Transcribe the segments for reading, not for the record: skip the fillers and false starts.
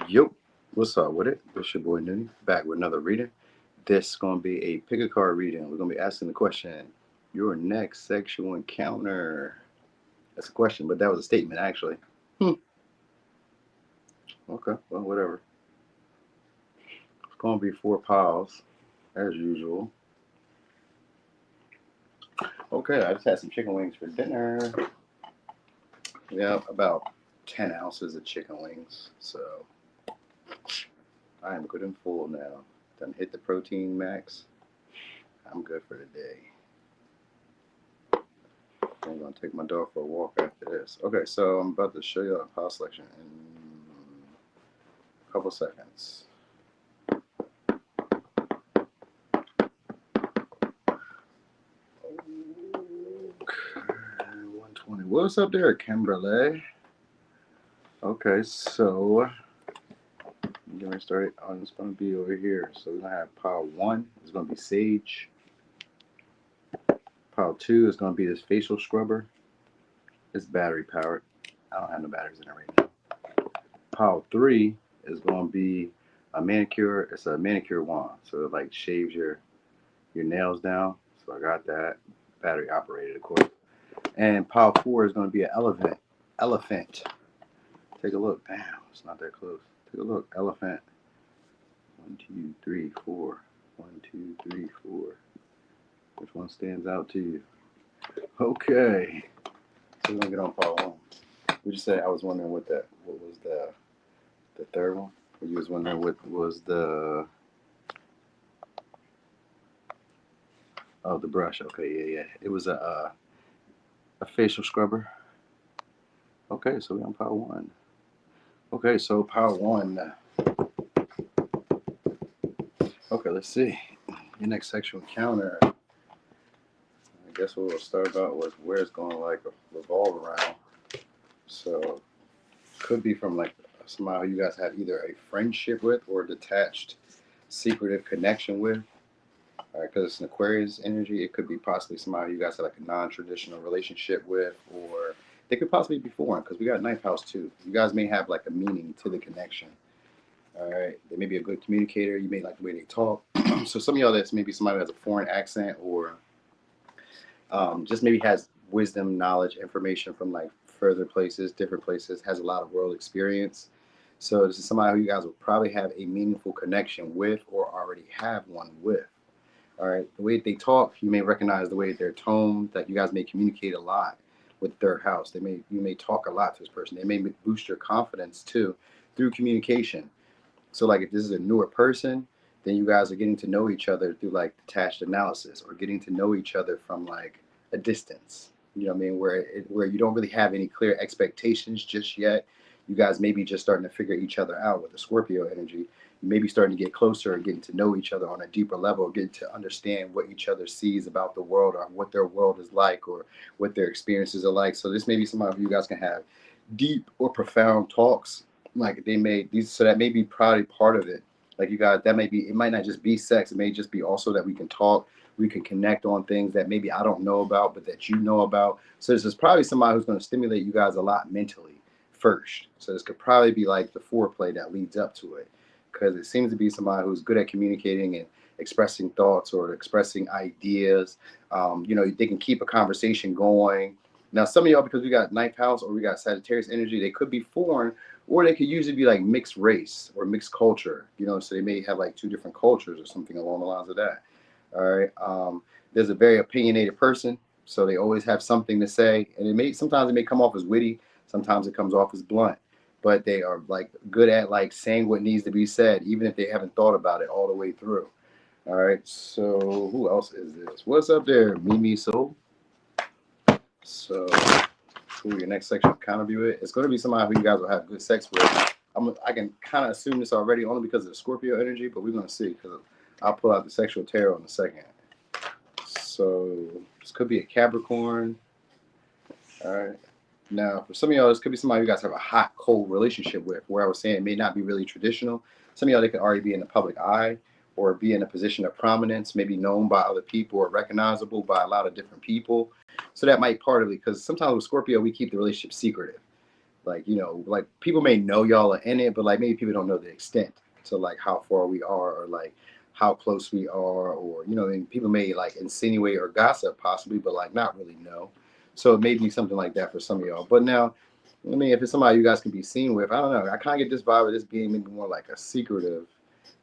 Yo, what's up with it? It's your boy Noonie, back with another reading. This is going to be a pick a card reading. We're going to be asking the question, your next sexual encounter. That's a question, but that was a statement, actually. Hmm. Okay, well, whatever. It's going to be four piles, as usual. Okay, I just had some chicken wings for dinner. Yeah, about 10 ounces of chicken wings. So I am good and full now. Done hit the protein max. I'm good for the day. I'm gonna take my dog for a walk after this. Okay, so I'm about to show you a pile selection in a couple seconds. Okay, 120. What's up there, Kimberly? Okay, so I'm getting started. It's gonna be over here. So we're gonna have pile one. It's gonna be sage. Pile two is gonna be this facial scrubber. It's battery powered. I don't have no batteries in it right now. Pile three is gonna be a manicure. It's a manicure wand, so it like shaves your nails down. So I got that battery operated, of course. And pile four is going to be an elephant. Elephant. Take a look. Damn, it's not that close. Take a look. Elephant. 1, 2, 3, 4. 1, 2, 3, 4. Which one stands out to you? Okay. So we're gonna get on pile one. Would you say I was wondering what was the third one? Or you was wondering what was the the brush? Okay, yeah. It was a facial scrubber. Okay, so we're on pile one. Okay, so pile one. Okay, let's see. Your next sexual encounter. I guess we'll start out with where it's going to like revolve around. So could be from like somebody who you guys have either a friendship with or a detached, secretive connection with. All right, because it's an Aquarius energy. It could be possibly somebody you guys have like a non-traditional relationship with, or they could possibly be foreign because we got ninth house too. You guys may have like a meaning to the connection. All right, they may be a good communicator. You may like the way they talk. So some of y'all that's maybe somebody who has a foreign accent or just maybe has wisdom, knowledge, information from like further places, different places, has a lot of world experience. So this is somebody who you guys will probably have a meaningful connection with or already have one with. All right, the way they talk, you may recognize the way their tone that you guys may communicate a lot with third house. You may talk a lot to this person. They may boost your confidence too through communication. So like if this is a newer person, then you guys are getting to know each other through like detached analysis or getting to know each other from like a distance. You know what I mean? Where you don't really have any clear expectations just yet. You guys may be just starting to figure each other out with the Scorpio energy. You may be starting to get closer and getting to know each other on a deeper level, getting to understand what each other sees about the world or what their world is like or what their experiences are like. So this may be somebody you guys can have deep or profound talks like they may these so that may be probably part of it. Like you guys, that may be, it might not just be sex, it may just be also that we can talk, we can connect on things that maybe I don't know about but that you know about. So this is probably somebody who's going to stimulate you guys a lot mentally first. So this could probably be like the foreplay that leads up to it, because it seems to be somebody who's good at communicating and expressing thoughts or expressing ideas. They can keep a conversation going. Now, some of y'all, because we got ninth house or we got Sagittarius energy, they could be foreign, or they could usually be like mixed race or mixed culture. So they may have like two different cultures or something along the lines of that. All right. There's a very opinionated person, so they always have something to say, and sometimes it may come off as witty, sometimes it comes off as blunt, but they are like good at like saying what needs to be said, even if they haven't thought about it all the way through. All right. So who else is this? What's up there, Mimi Soul? So, who your next section kind of be with? It's going to be somebody who you guys will have good sex with. I can kind of assume this already only because of the Scorpio energy, but we're going to see because I'll pull out the sexual tarot in a second. So, this could be a Capricorn. All right. Now, for some of y'all, this could be somebody you guys have a hot, cold relationship with, where I was saying it may not be really traditional. Some of y'all, they could already be in the public eye or be in a position of prominence, maybe known by other people or recognizable by a lot of different people. So that might part of it, because sometimes with Scorpio, we keep the relationship secretive. Like, like people may know y'all are in it, but like maybe people don't know the extent to like how far we are or like how close we are, or and people may like insinuate or gossip possibly, but like not really know. So it may be something like that for some of y'all. But now, I mean, if it's somebody you guys can be seen with, I don't know. I kind of get this vibe of this being maybe more like a secretive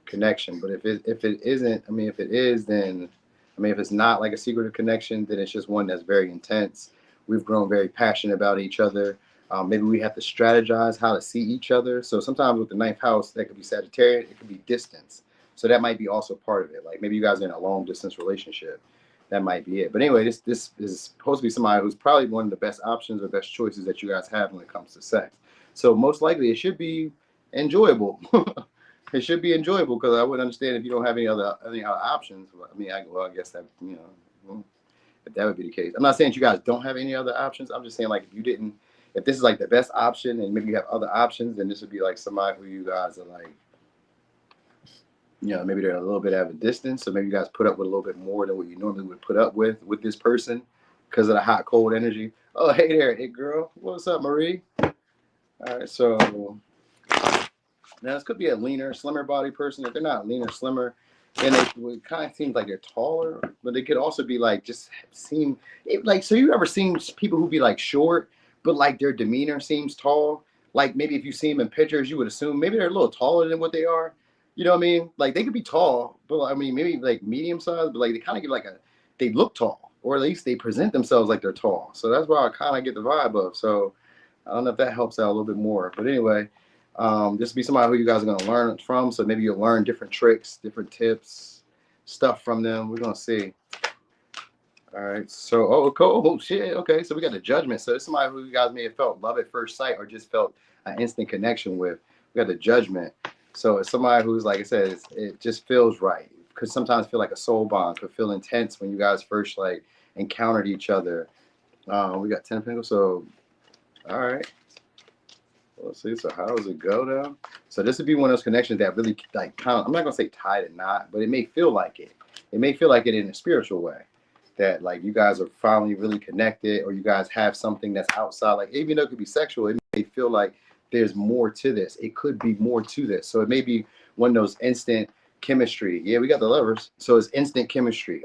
connection. But if it isn't, I mean, if it is, then I mean, if it's not like a secretive connection, then it's just one that's very intense. We've grown very passionate about each other. Maybe we have to strategize how to see each other. So sometimes with the ninth house, that could be Sagittarius, it could be distance. So that might be also part of it. Like maybe you guys are in a long distance relationship. That might be it. But anyway, this is supposed to be somebody who's probably one of the best options or best choices that you guys have when it comes to sex. So most likely it should be enjoyable. It should be enjoyable because I would understand if you don't have any other options. I mean, I guess that well, if that would be the case. I'm not saying you guys don't have any other options. I'm just saying like if you didn't, if this is like the best option and maybe you have other options, then this would be like somebody who you guys are like, maybe they're a little bit at a distance, so maybe you guys put up with a little bit more than what you normally would put up with this person because of the hot cold energy. Oh, hey there, hey girl, what's up, Marie? All right, so now this could be a leaner, slimmer body person. If they're not leaner, slimmer, then it kind of seems like they're taller, but they could also be like just seem like. So you ever seen people who be like short, but like their demeanor seems tall? Like maybe if you see them in pictures, you would assume maybe they're a little taller than what they are. You know what I mean? Like they could be tall, but I mean maybe like medium size, but like they kind of get like they look tall, or at least they present themselves like they're tall. So that's why I kind of get the vibe of. So I don't know if that helps out a little bit more, but anyway. This will be somebody who you guys are going to learn from. So maybe you'll learn different tricks, different tips, stuff from them. We're going to see. All right. So, cool. Oh, shit. Okay. So we got the judgment. So it's somebody who you guys may have felt love at first sight or just felt an instant connection with. We got the judgment. So it's somebody who's, like I said, it just feels right. Could sometimes feel like a soul bond. Could feel intense when you guys first like encountered each other. We got 10 Pentacles. So, all right. Let's see. So how does it go now? So this would be one of those connections that really like kind of, I'm not gonna say tied a knot, but it may feel like it. It may feel like it in a spiritual way. That like you guys are finally really connected, or you guys have something that's outside. Like even though it could be sexual, it may feel like there's more to this. It could be more to this. So it may be one of those instant chemistry. Yeah, we got the lovers. So it's instant chemistry.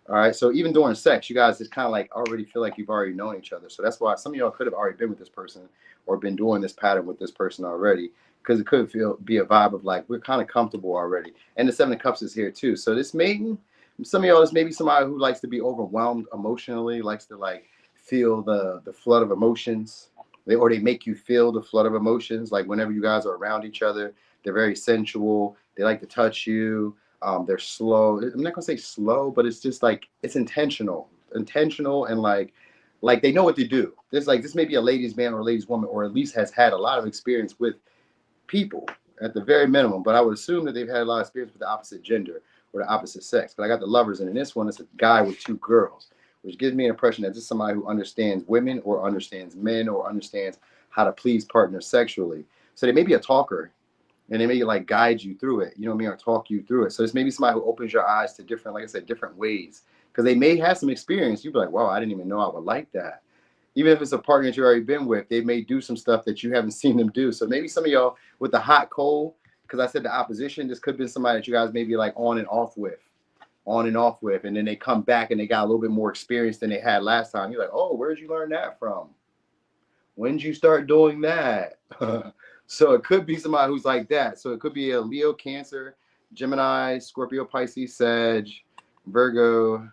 All right. So even during sex, you guys just kind of like already feel like you've already known each other. So that's why some of y'all could have already been with this person or been doing this pattern with this person already, because it could be a vibe of like we're kind of comfortable already. And the Seven of Cups is here too. So this maiden, some of y'all is maybe somebody who likes to be overwhelmed emotionally, likes to like feel the flood of emotions. They make you feel the flood of emotions. Like whenever you guys are around each other, they're very sensual. They like to touch you. They're slow. I'm not gonna say slow, but it's just like it's intentional, and like they know what to do. This may be a ladies' man or a ladies' woman, or at least has had a lot of experience with people at the very minimum. But I would assume that they've had a lot of experience with the opposite gender or the opposite sex. But I got the lovers, and in this one, it's a guy with two girls, which gives me an impression that this is somebody who understands women or understands men or understands how to please partners sexually. So they may be a talker, and they may like guide you through it, you know what I mean, or talk you through it. So it's maybe somebody who opens your eyes to different, like I said, different ways, because they may have some experience. You'd be like, wow, I didn't even know I would like that. Even if it's a partner that you've already been with, they may do some stuff that you haven't seen them do. So maybe some of y'all with the hot cold, because I said the opposition, this could be somebody that you guys may be like on and off with, and then they come back and they got a little bit more experience than they had last time. You're like, oh, where'd you learn that from? When did you start doing that? So it could be somebody who's like that. So it could be a Leo, Cancer, Gemini, Scorpio, Pisces, Sag, Virgo,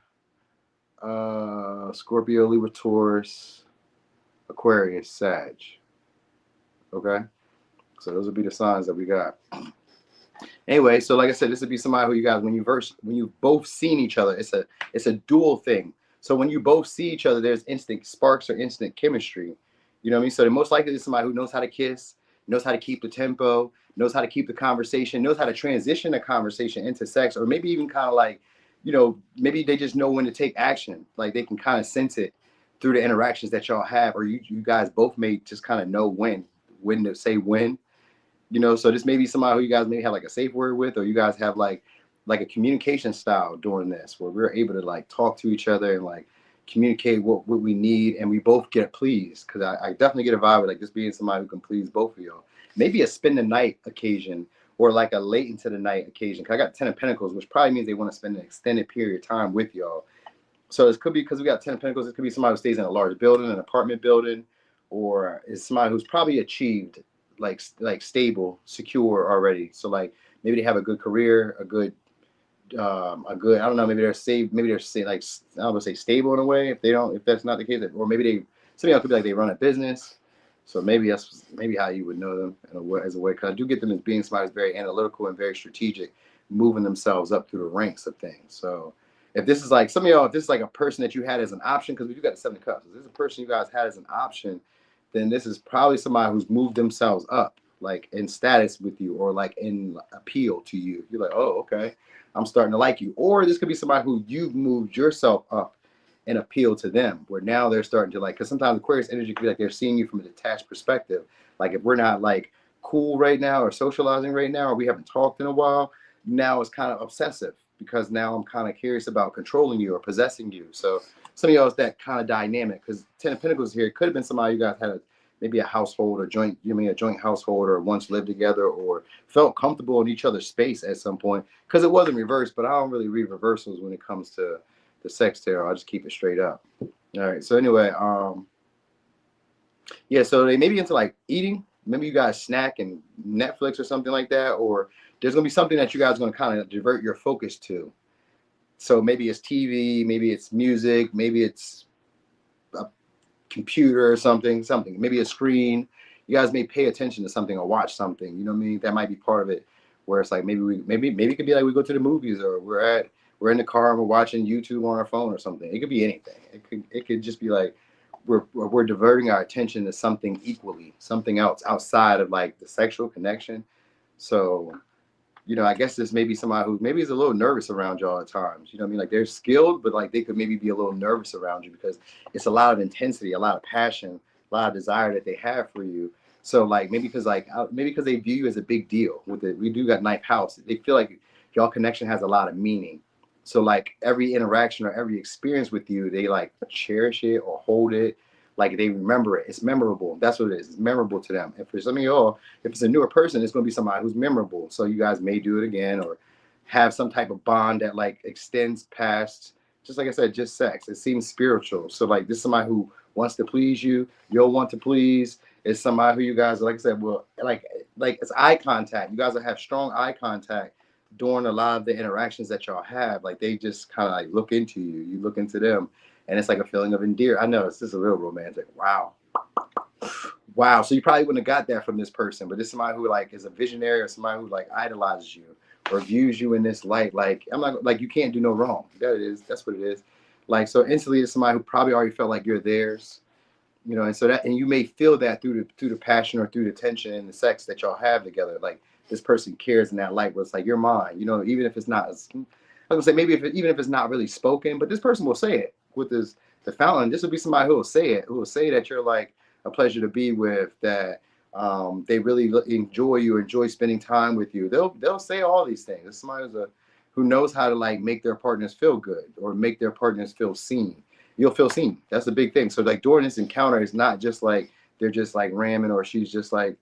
Scorpio, Libra, Taurus, Aquarius, Sag. Okay. So those would be the signs that we got. Anyway, so like I said, this would be somebody who you guys, when you both seen each other, it's a dual thing. So when you both see each other, there's instant sparks or instant chemistry. You know what I mean? So most likely it's somebody who knows how to kiss, knows how to keep the tempo, knows how to keep the conversation, knows how to transition the conversation into sex, or maybe even kind of like, maybe they just know when to take action. Like they can kind of sense it through the interactions that y'all have, or you guys both may just kind of know when to say when. So this may be somebody who you guys may have like a safe word with, or you guys have like a communication style during this where we're able to like talk to each other and like communicate what we need, and we both get pleased. Because I definitely get a vibe with like this being somebody who can please both of y'all. Maybe a spend the night occasion or like a late into the night occasion. Cause I got 10 of Pentacles, which probably means they want to spend an extended period of time with y'all. So it could be because we got 10 of Pentacles. It could be somebody who stays in a large building, an apartment building, or is somebody who's probably achieved like stable, secure already. So like maybe they have a good career, a good, I don't know, maybe they're safe, maybe they're like, I don't want to say stable in a way. If that's not the case, or maybe some of y'all could be like they run a business. So maybe that's how you would know them as a way. Because I do get them as being somebody who's very analytical and very strategic, moving themselves up through the ranks of things. So if this is like some of y'all, if this is like a person that you had as an option, because we do got the 7 of Cups, if this is a person you guys had as an option, then this is probably somebody who's moved themselves up, like in status with you, or like in appeal to you. You're like, oh, okay, I'm starting to like you. Or this could be somebody who you've moved yourself up and appeal to them, where now they're starting to like, because sometimes Aquarius energy could be like they're seeing you from a detached perspective. Like if we're not like cool right now or socializing right now, or we haven't talked in a while, now it's kind of obsessive because now I'm kind of curious about controlling you or possessing you. So some of y'all is that kind of dynamic, because 10 of Pentacles here, it could have been somebody you guys had maybe a household or joint, a joint household, or once lived together or felt comfortable in each other's space at some point, because it wasn't reversed. But I don't really read reversals when it comes to the sex tarot. I'll just keep it straight up. All right. So anyway, yeah. So they may be into like eating. Maybe you guys snack and Netflix or something like that, or there's gonna be something that you guys are gonna kind of divert your focus to. So maybe it's TV, maybe it's music, maybe it's a computer or something, maybe a screen. You guys may pay attention to something or watch something. You know what I mean? That might be part of it. Where it's like maybe it could be like we go to the movies, or we're in the car and we're watching YouTube on our phone or something. It could be anything. It could just be like we're diverting our attention to something equally, something else outside of like the sexual connection. So I guess this may be somebody who maybe is a little nervous around y'all at times. You know what I mean? Like they're skilled, but like they could maybe be a little nervous around you because it's a lot of intensity, a lot of passion, a lot of desire that they have for you. So like maybe because they view you as a big deal with it. We do got ninth house. They feel like y'all connection has a lot of meaning. So like every interaction or every experience with you, they like cherish it or hold it. Like they remember it. It's memorable. That's what it is. It's memorable to them. And for some of y'all, if it's a newer person, it's going to be somebody who's memorable. So you guys may do it again or have some type of bond that like extends past, just like I said, just sex. It seems spiritual. So like this is somebody who wants to please you. You'll want to please. It's somebody who you guys, like I said, will like it's eye contact. You guys will have strong eye contact during a lot of the interactions that y'all have. Like they just kind of like look into you. You look into them. And it's like a feeling of endear. I know it's just a real romantic. Wow. So you probably wouldn't have got that from this person, but it's somebody who like is a visionary or somebody who like idolizes you or views you in this light. Like I'm not like you can't do no wrong. That it is. That's what it is. Like so instantly it's somebody who probably already felt like you're theirs. And so that, and you may feel that through the passion or through the tension and the sex that y'all have together. Like this person cares in that light where it's like you're mine. Even if it's not, I was gonna say maybe even if it's not really spoken, but this person will say it with the fountain. This will be somebody who will say it, who will say that you're like a pleasure to be with, that they really enjoy you, enjoy spending time with you. They'll say all these things. It's somebody who knows how to like make their partners feel good or make their partners feel seen. You'll feel seen. That's a big thing. So like during this encounter, it's not just like they're just like ramming or she's just like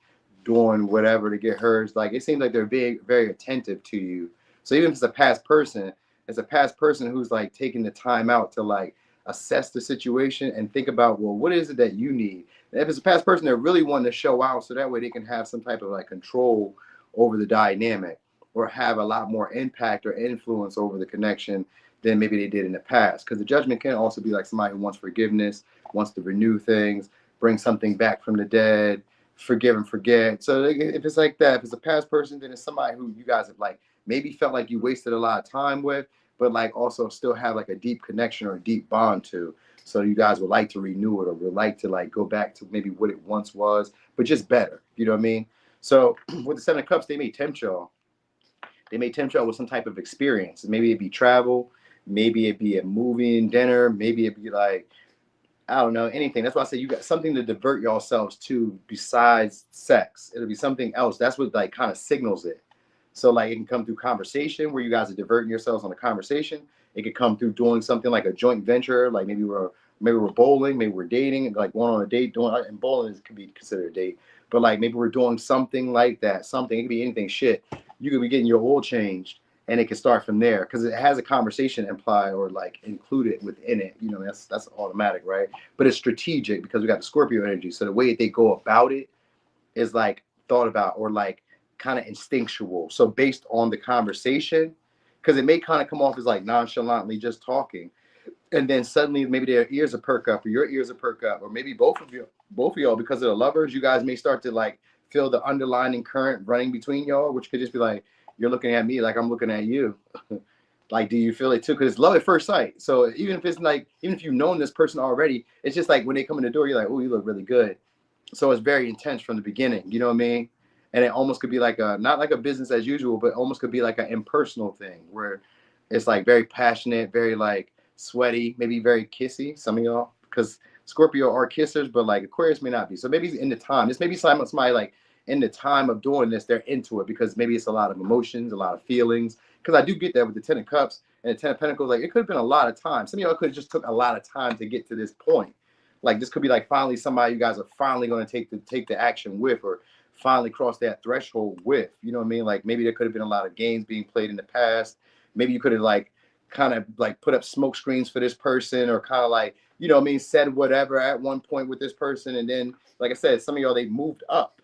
doing whatever to get hers. Like it seems like they're very, very attentive to you. So even if it's a past person, who's like taking the time out to like assess the situation and think about, well, what is it that you need? And if it's a past person, they're really wanting to show out so that way they can have some type of like control over the dynamic or have a lot more impact or influence over the connection than maybe they did in the past. Because the judgment can also be like somebody who wants forgiveness, wants to renew things, bring something back from the dead, forgive and forget. So if it's like that, if it's a past person, then it's somebody who you guys have like maybe felt like you wasted a lot of time with, but like also still have like a deep connection or a deep bond to. So you guys would like to renew it or would like to like go back to maybe what it once was, but just better. You know what I mean? So with the 7 of Cups, they may tempt y'all. They may tempt y'all with some type of experience. Maybe it'd be travel, maybe it'd be a movie and dinner, maybe it'd be like, I don't know, anything. That's why I say you got something to divert yourselves to besides sex. It'll be something else. That's what like kind of signals it. So like it can come through conversation where you guys are diverting yourselves on a conversation. It could come through doing something like a joint venture, like maybe we're bowling, maybe we're dating, like going on a date, doing and bowling could be considered a date. But like maybe we're doing something like that. Something, it could be anything. Shit, you could be getting your oil changed, and it can start from there because it has a conversation implied or like included within it. You know, that's automatic, right? But it's strategic because we got the Scorpio energy. So the way they go about it is like thought about or like kind of instinctual. So based on the conversation, because it may kind of come off as like nonchalantly just talking, and then suddenly maybe their ears will perk up or your ears will perk up, or maybe both of y'all, because of the lovers, you guys may start to like feel the underlining current running between y'all, which could just be like you're looking at me like I'm looking at you. Like, do you feel it too? Because it's love at first sight. So even if it's like, even if you've known this person already, it's just like when they come in the door, you're like, oh, you look really good. So it's very intense from the beginning. You know what I mean? And it almost could be like a, not like a business as usual, but almost could be like an impersonal thing where it's like very passionate, very like sweaty, maybe very kissy. Some of y'all, because Scorpio are kissers, but like Aquarius may not be. So maybe in the time, this may be somebody like in the time of doing this, they're into it because maybe it's a lot of emotions, a lot of feelings. Because I do get that with the Ten of Cups and the Ten of Pentacles. Like it could have been a lot of time. Some of y'all could have just took a lot of time to get to this point. Like this could be like finally somebody you guys are finally going to take the action with, or finally cross that threshold with. You know what I mean? Like maybe there could have been a lot of games being played in the past. Maybe you could have like kind of like put up smoke screens for this person, or kind of like, you know what I mean, said whatever at one point with this person, and then like I said, some of y'all they moved up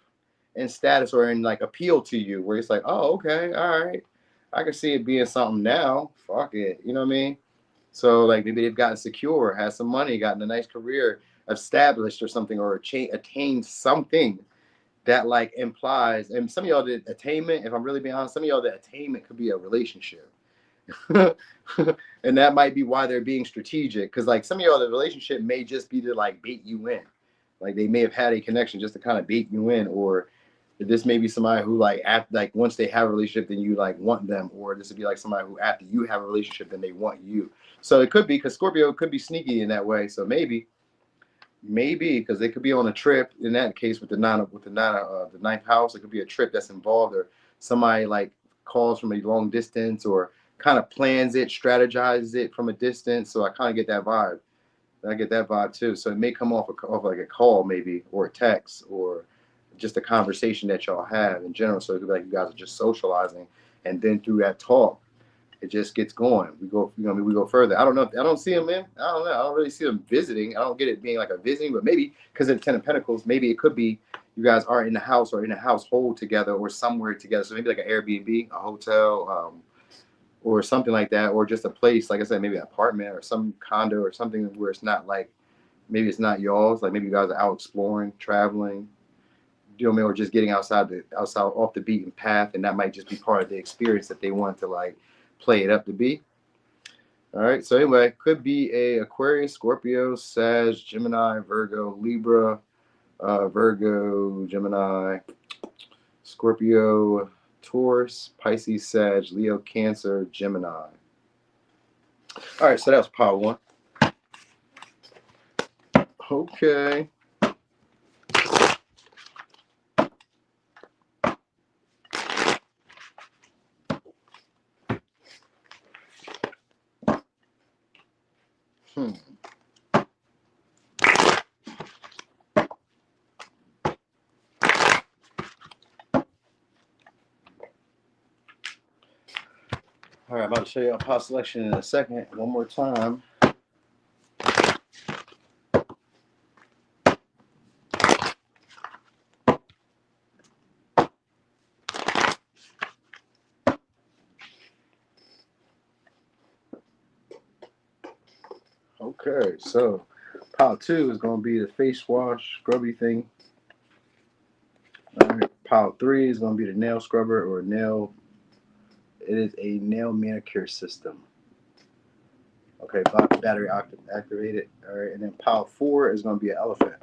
in status or in like appeal to you, where it's like, oh, okay, all right, I can see it being something now. Fuck it, you know what I mean? So like maybe they've gotten secure, has some money, gotten a nice career established or something, or attained something that like implies. And some of y'all did attainment. If I'm really being honest, some of y'all the attainment could be a relationship. And that might be why they're being strategic, because like some of y'all the relationship may just be to like bait you in, like they may have had a connection just to kind of bait you in, or this may be somebody who like after, like once they have a relationship then you like want them, or this would be like somebody who after you have a relationship then they want you. So it could be because Scorpio could be sneaky in that way. So maybe because they could be on a trip in that case with the the ninth house. It could be a trip that's involved, or somebody like calls from a long distance, or kind of plans it, strategizes it from a distance. So I kind of get that vibe. I get that vibe too. So it may come off like a call, maybe, or a text, or just a conversation that y'all have in general. So it could be like you guys are just socializing, and then through that talk, it just gets going. We go, you know, we go further. I don't know. I don't see him, man. I don't know. I don't really see him visiting. I don't get it being like a visiting, but maybe because of the Ten of Pentacles, maybe it could be you guys are in the house or in a household together or somewhere together. So maybe like an Airbnb, a hotel, or something like that, or just a place, like I said, maybe an apartment or some condo or something where it's not like, maybe it's not y'all's. Like maybe you guys are out exploring, traveling, you know, or just getting outside off the beaten path, and that might just be part of the experience that they want to like play it up to be. All right. So anyway, could be a Aquarius, Scorpio, Sag, Gemini, Virgo, Libra, Virgo, Gemini, Scorpio, Taurus, Pisces, Sag, Leo, Cancer, Gemini. All right. So that was power one. Okay. All right, I'm about to show you our power selection in a second. One more time. Okay, so pile 2 is going to be the face wash scrubby thing. All right, pile 3 is going to be the nail scrubber or nail. It is a nail manicure system. Okay, battery activated. All right, and then pile 4 is going to be an elephant.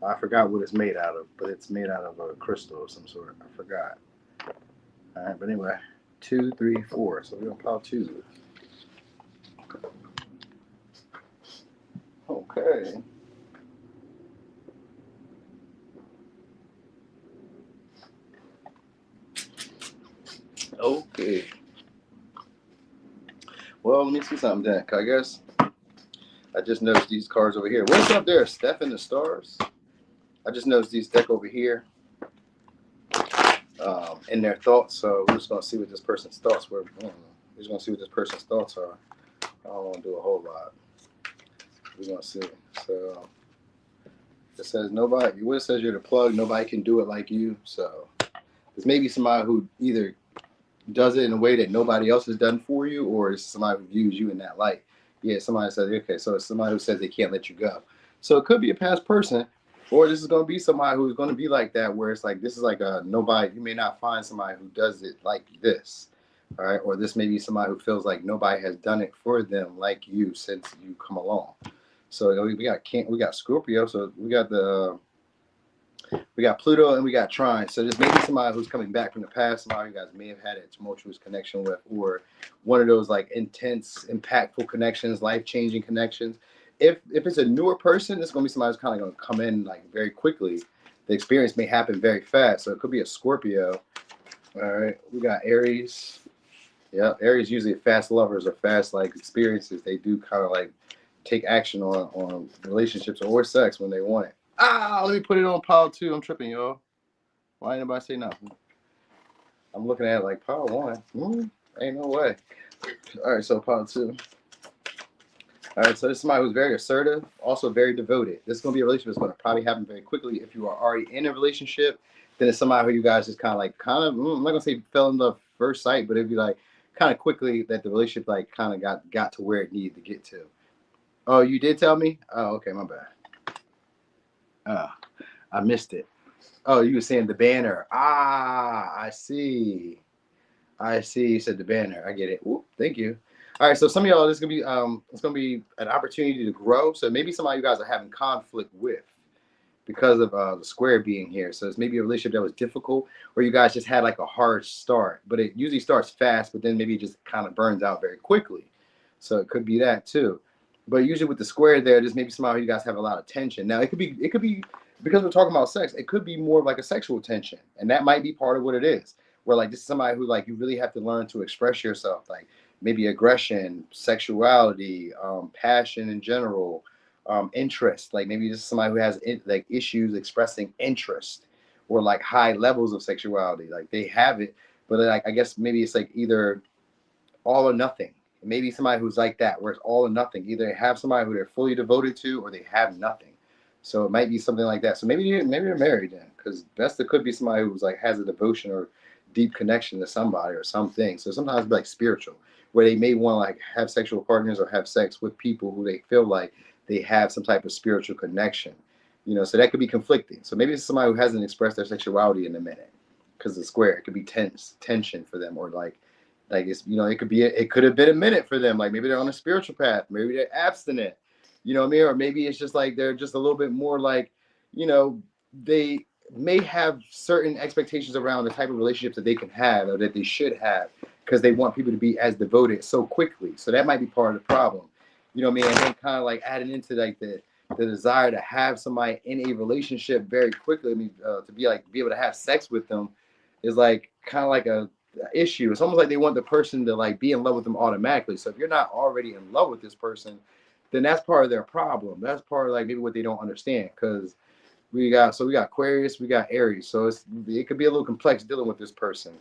I forgot what it's made out of, but it's made out of a crystal of some sort. I forgot. All right, but anyway, 2, 3, 4. So we're on pile 2. Okay. Okay. Well, let me see something then. 'Cause I guess I just noticed these cards over here. What's up there? Steph in the Stars. I just noticed these deck over here in their thoughts. So we're just gonna see what this person's thoughts were. We're just gonna see what this person's thoughts are. I don't want to do a whole lot. We're gonna see. So it says nobody. What it says you're the plug. Nobody can do it like you. So there's maybe somebody who either does it in a way that nobody else has done for you, or it's somebody who views you in that light. Yeah, somebody says, okay, so it's somebody who says they can't let you go. So it could be a past person, or this is going to be somebody who's going to be like that, where it's like, this is like a nobody, you may not find somebody who does it like this, all right? Or this may be somebody who feels like nobody has done it for them like you since you come along. So we got Scorpio, so we got Pluto and we got Trine. So there's maybe somebody who's coming back from the past, somebody you guys may have had a tumultuous connection with, or one of those like intense, impactful connections, life-changing connections. If it's a newer person, it's gonna be somebody who's kind of gonna come in like very quickly. The experience may happen very fast. So it could be a Scorpio. All right, we got Aries. Yeah, Aries usually fast lovers or fast like experiences. They do kind of like take action on relationships or sex when they want it. Let me put it on pile 2. I'm tripping, y'all. Why ain't nobody say nothing? I'm looking at it like pile 1. Ain't no way. All right, so pile 2. All right, so this is somebody who's very assertive, also very devoted. This is going to be a relationship that's going to probably happen very quickly. If you are already in a relationship, then it's somebody who you guys just I'm not going to say fell in love first sight, but it'd be like kind of quickly that the relationship like kind of got to where it needed to get to. Oh, you did tell me? Oh, okay, my bad. I missed it. Oh, you were saying the banner. I see. You said the banner. I get it. Ooh, thank you. All right, so some of y'all, this is it's gonna be an opportunity to grow. So maybe somebody you guys are having conflict with because of the square being here. So it's maybe a relationship that was difficult, or you guys just had like a hard start. But it usually starts fast, but then maybe it just kind of burns out very quickly. So it could be that too. But usually with the square there, there's maybe somehow you guys have a lot of tension. Now it could be because we're talking about sex. It could be more of like a sexual tension, and that might be part of what it is. Where like this is somebody who like you really have to learn to express yourself, like maybe aggression, sexuality, passion in general, interest. Like maybe this is somebody who has like issues expressing interest or like high levels of sexuality. Like they have it, but like I guess maybe it's like either all or nothing. Maybe somebody who's like that, where it's all or nothing. Either they have somebody who they're fully devoted to, or they have nothing. So it might be something like that. So maybe they're married then, because best it could be somebody who's like has a devotion or deep connection to somebody or something. So sometimes it's like spiritual, where they may want to like have sexual partners or have sex with people who they feel like they have some type of spiritual connection. So that could be conflicting. So maybe it's somebody who hasn't expressed their sexuality in a minute, because it's square. It could be tension for them, or like it's it could have been a minute for them. Like maybe they're on a spiritual path, maybe they're abstinent, what I mean? Or maybe it's just like they're just a little bit more like, they may have certain expectations around the type of relationships that they can have or that they should have, because they want people to be as devoted so quickly. So that might be part of the problem. What I mean? And then kind of like adding into like the desire to have somebody in a relationship very quickly. I mean, to be able to have sex with them is like kind of like a issue. It's almost like they want the person to like be in love with them automatically. So if you're not already in love with this person, then that's part of their problem. That's part of like maybe what they don't understand, because we got Aquarius, we got Aries. So it could be a little complex dealing with this person.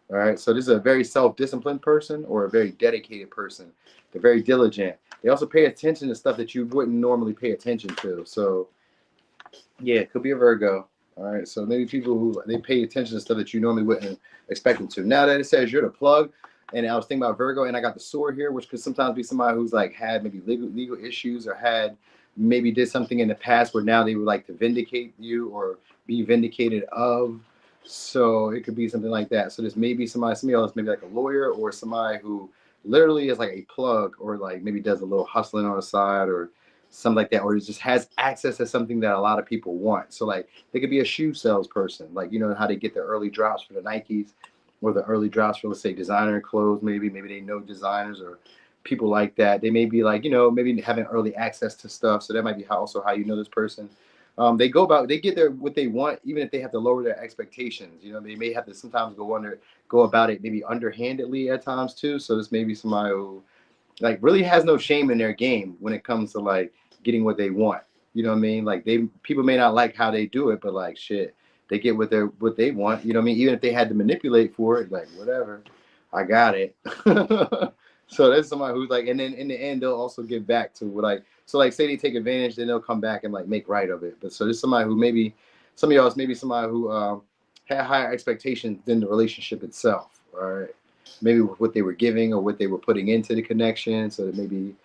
All right. So this is a very self-disciplined person or a very dedicated person. They're very diligent. They also pay attention to stuff that you wouldn't normally pay attention to. So yeah, it could be a Virgo. All right. So maybe people who they pay attention to stuff that you normally wouldn't expect them to. Now that it says you're the plug, and I was thinking about Virgo, and I got the sword here, which could sometimes be somebody who's like had maybe legal issues, or had maybe did something in the past where now they would like to vindicate you or be vindicated of. So it could be something like that. So there's maybe somebody else, maybe like a lawyer, or somebody who literally is like a plug, or like maybe does a little hustling on the side or something like that, or just has access to something that a lot of people want. So like they could be a shoe salesperson, like how they get the early drops for the Nikes, or the early drops for, let's say, designer clothes. Maybe they know designers or people like that. They may be like, maybe having early access to stuff. So that might be also how you know this person. They get what they want, even if they have to lower their expectations. They may have to sometimes go about it maybe underhandedly at times too. So this may be somebody who like really has no shame in their game when it comes to like getting what they want. You know what I mean? Like people may not like how they do it, but like shit, they get what they want. You know what I mean? Even if they had to manipulate for it, like whatever, I got it. So that's somebody who's like, and then in the end they'll also give back to what like so like say they take advantage, then they'll come back and like make right of it. But so there's somebody who maybe some of y'all is maybe somebody who had higher expectations than the relationship itself. All right, maybe what they were giving or what they were putting into the connection. So that maybe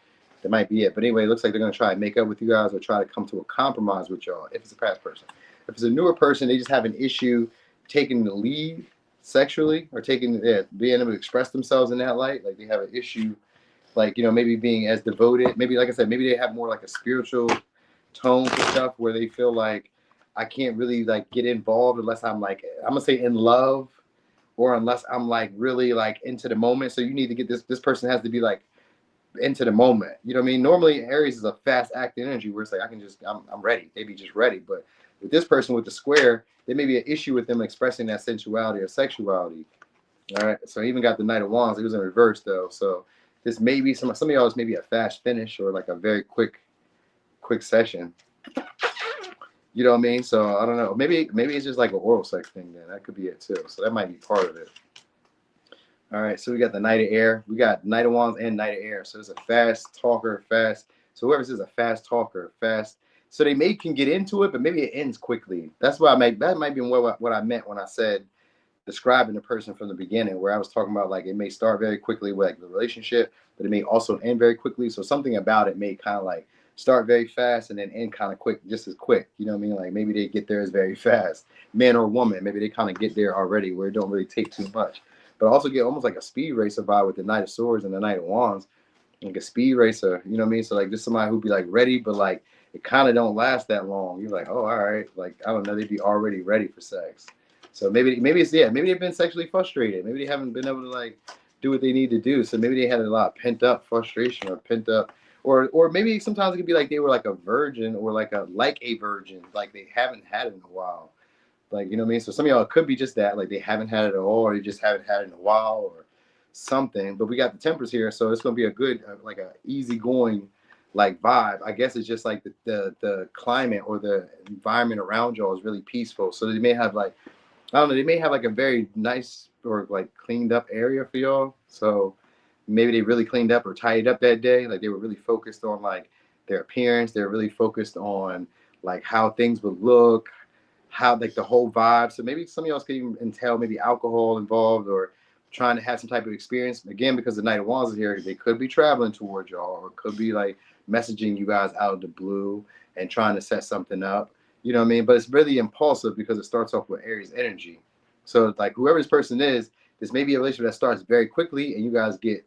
that might be it. But anyway, it looks like they're gonna try and make up with you guys or try to come to a compromise with y'all. If it's a past person, if it's a newer person, they just have an issue taking the lead sexually or taking being able to express themselves in that light. Like they have an issue, like maybe being as devoted. Maybe like I said, maybe they have more like a spiritual tone for stuff where they feel like I can't really like get involved unless I'm like I'm gonna say in love or unless I'm like really like into the moment. So you need to get this person has to be like into the moment. You know what I mean? Normally Aries is a fast acting energy where it's like I'm ready. They be just ready. But with this person with the square, there may be an issue with them expressing that sensuality or sexuality. All right. So I even got the Knight of Wands. It was in reverse though. So this may be some of y'all is maybe a fast finish or like a very quick session. You know what I mean? So I don't know. Maybe it's just like an oral sex thing then. That could be it too. So that might be part of it. All right, so we got the Knight of Air. We got Knight of Wands and Knight of Air. So it's a fast talker, fast. So whoever says a fast talker, fast. So they may can get into it, but maybe it ends quickly. That's why that might be what I meant when I said describing the person from the beginning, where I was talking about like it may start very quickly with like the relationship, but it may also end very quickly. So something about it may kind of like start very fast and then end kind of quick, just as quick. You know what I mean? Like maybe they get there as very fast, man or woman. Maybe they kind of get there already where it don't really take too much. But also get almost like a speed racer vibe with the Knight of Swords and the Knight of Wands, like a speed racer. You know what I mean? So like just somebody who'd be like ready, but like it kind of don't last that long. You're like, oh, all right. Like I don't know, they'd be already ready for sex. So maybe it's maybe they've been sexually frustrated. Maybe they haven't been able to like do what they need to do. So maybe they had a lot of pent up frustration or pent up or maybe sometimes it could be like they were like a virgin or like a virgin, like they haven't had it in a while. Like, you know what I mean? So some of y'all it could be just that, like they haven't had it at all, or they just haven't had it in a while, or something. But we got the Temperance here, so it's gonna be a good, like a easygoing, like vibe. I guess it's just like the climate or the environment around y'all is really peaceful. So they may have like I don't know, they may have like a very nice or like cleaned up area for y'all. So maybe they really cleaned up or tidied up that day. Like they were really focused on like their appearance. They're really focused on like how things would look, how like the whole vibe. So maybe some of y'all could even entail maybe alcohol involved or trying to have some type of experience. Again, because the Knight of Wands is here, they could be traveling towards y'all or could be like messaging you guys out of the blue and trying to set something up. You know what I mean? But it's really impulsive because it starts off with Aries energy. So it's like whoever this person is, this may be a relationship that starts very quickly and you guys get,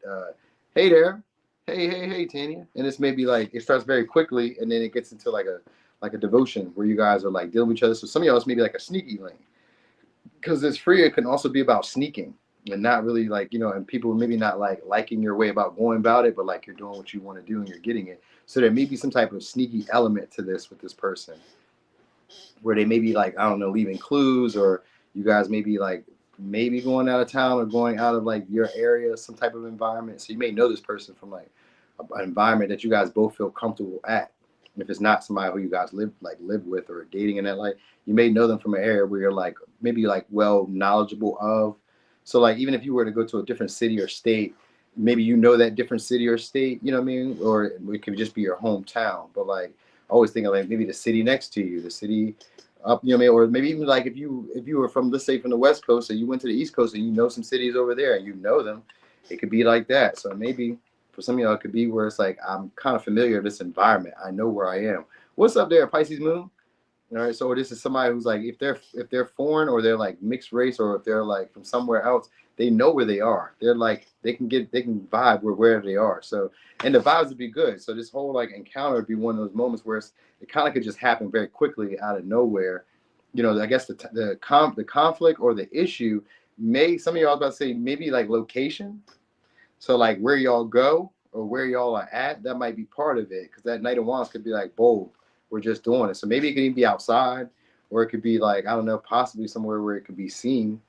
hey there, hey, Tanya. And this may be like, it starts very quickly and then it gets into like a devotion where you guys are like dealing with each other. So some of y'all is maybe like a sneaky link because this free it can also be about sneaking and not really like and people maybe not like liking your way about going about it, but like you're doing what you want to do and you're getting it. So there may be some type of sneaky element to this with this person where they may be like I don't know leaving clues or you guys may be like maybe going out of town or going out of like your area, some type of environment. So you may know this person from like an environment that you guys both feel comfortable at. If it's not somebody who you guys live with or dating in that light, you may know them from an area where you're like maybe like well knowledgeable of. So like even if you were to go to a different city or state, maybe you know that different city or state, you know what I mean? Or it could just be your hometown. But like always think of like maybe the city next to you, the city up, you know what I mean? Or maybe even like if you were from let's say from the West Coast and you went to the East Coast and you know some cities over there and you know them, it could be like that. So maybe for some of y'all, it could be where it's like I'm kind of familiar with this environment. I know where I am. What's up there, Pisces Moon? All right, so this is somebody who's like if they're foreign or they're like mixed race or if they're like from somewhere else, they know where they are. They're like they can vibe wherever they are. So and the vibes would be good. So this whole like encounter would be one of those moments where it kind of could just happen very quickly out of nowhere. I guess the conflict or the issue may some of y'all about to say maybe like location. So like where y'all go or where y'all are at, that might be part of it because that Knight of Wands could be like bold. We're just doing it. So maybe it could even be outside, or it could be like I don't know, possibly somewhere where it could be seen.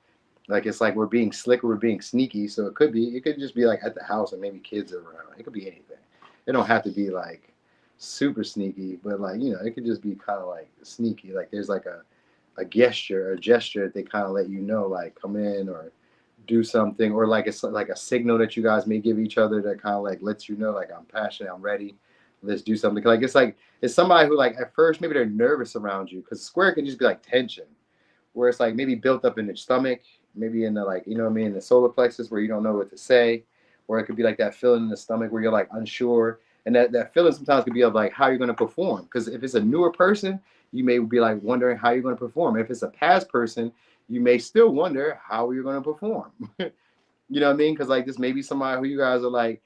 Like it's like we're being slick or we're being sneaky. So it could just be like at the house and maybe kids are around. It could be anything. It don't have to be like super sneaky, but like, you know, it could just be kind of like sneaky. Like there's like a gesture that they kind of let you know, like come in or do something, or like it's like a signal that you guys may give each other that kind of like lets you know, like I'm passionate, I'm ready, let's do something. Like it's somebody who like at first maybe they're nervous around you because square can just be like tension, where it's like maybe built up in the stomach, maybe in the like, you know what I mean, the solar plexus where you don't know what to say, or it could be like that feeling in the stomach where you're like unsure. And that feeling sometimes could be of like how you're going to perform. Because if it's a newer person, you may be like wondering how you're going to perform. If it's a past person, you may still wonder how you're going to perform. You know what I mean? Because like this may be somebody who you guys are like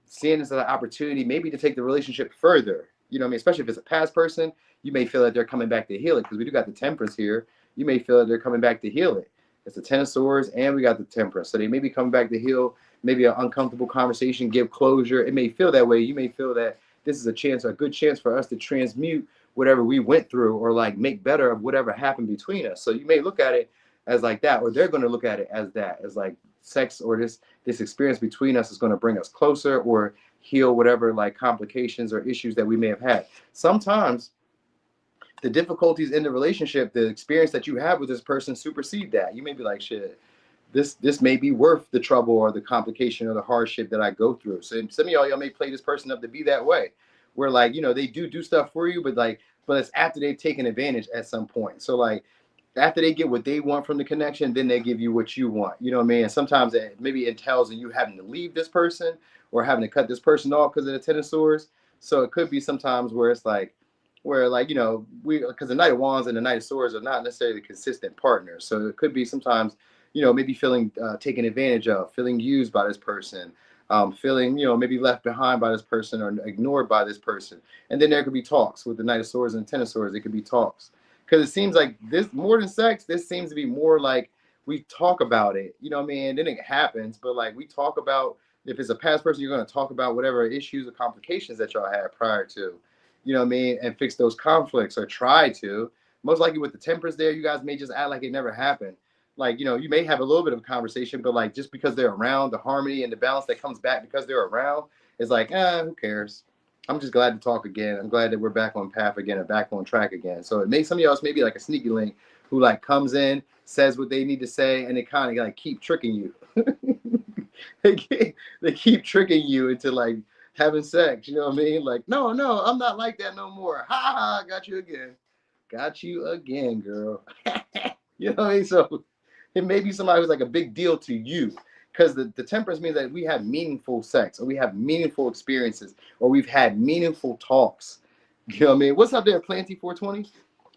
seeing this as an opportunity, maybe to take the relationship further. You know what I mean? Especially if it's a past person, you may feel that they're coming back to heal it because we do got the temperance here. You may feel that they're coming back to heal it. It's the Ten of Swords and we got the temperance. So they may be coming back to heal maybe an uncomfortable conversation, give closure. It may feel that way. You may feel that this is a good chance for us to transmute whatever we went through or like make better of whatever happened between us. So you may look at it as like that, or they're going to look at it as that, as like sex or this experience between us is going to bring us closer or heal whatever like complications or issues that we may have had. Sometimes the difficulties in the relationship, the experience that you have with this person supersede that. You may be like, shit, this may be worth the trouble or the complication or the hardship that I go through. So some of y'all may play this person up to be that way, where like, you know, they do stuff for you, but it's after they've taken advantage at some point. So like after they get what they want from the connection, then they give you what you want. You know what I mean? And sometimes it maybe entails in you having to leave this person or having to cut this person off because of the Ten of Swords. So it could be sometimes where it's like, where like, you know, because the Knight of Wands and the Knight of Swords are not necessarily consistent partners. So it could be sometimes, you know, maybe feeling taken advantage of, feeling used by this person, feeling, you know, maybe left behind by this person or ignored by this person. And then there could be talks with the Knight of Swords and the Ten of Swords. It could be talks because it seems like this more than sex. This seems to be more like we talk about it. You know what I mean? And then it happens, but like we talk about, if it's a past person, you're going to talk about whatever issues or complications that y'all had prior to, you know what I mean, and fix those conflicts or try to. Most likely with the temperance there, you guys may just act like it never happened. Like, you know, you may have a little bit of a conversation, but like just because they're around, the harmony and the balance that comes back because they're around is like, who cares? I'm just glad to talk again. I'm glad that we're back on path again and back on track again. So it makes some of y'all maybe like a sneaky link who like comes in, says what they need to say, and they kind of like keep tricking you. They keep tricking you into like having sex. You know what I mean? Like, no, I'm not like that no more. Ha ha, got you again. Got you again, girl. You know what I mean? So it may be somebody who's like a big deal to you. Because the temperance means that we have meaningful sex, or we have meaningful experiences, or we've had meaningful talks. You know what I mean? What's up there, Planty 420?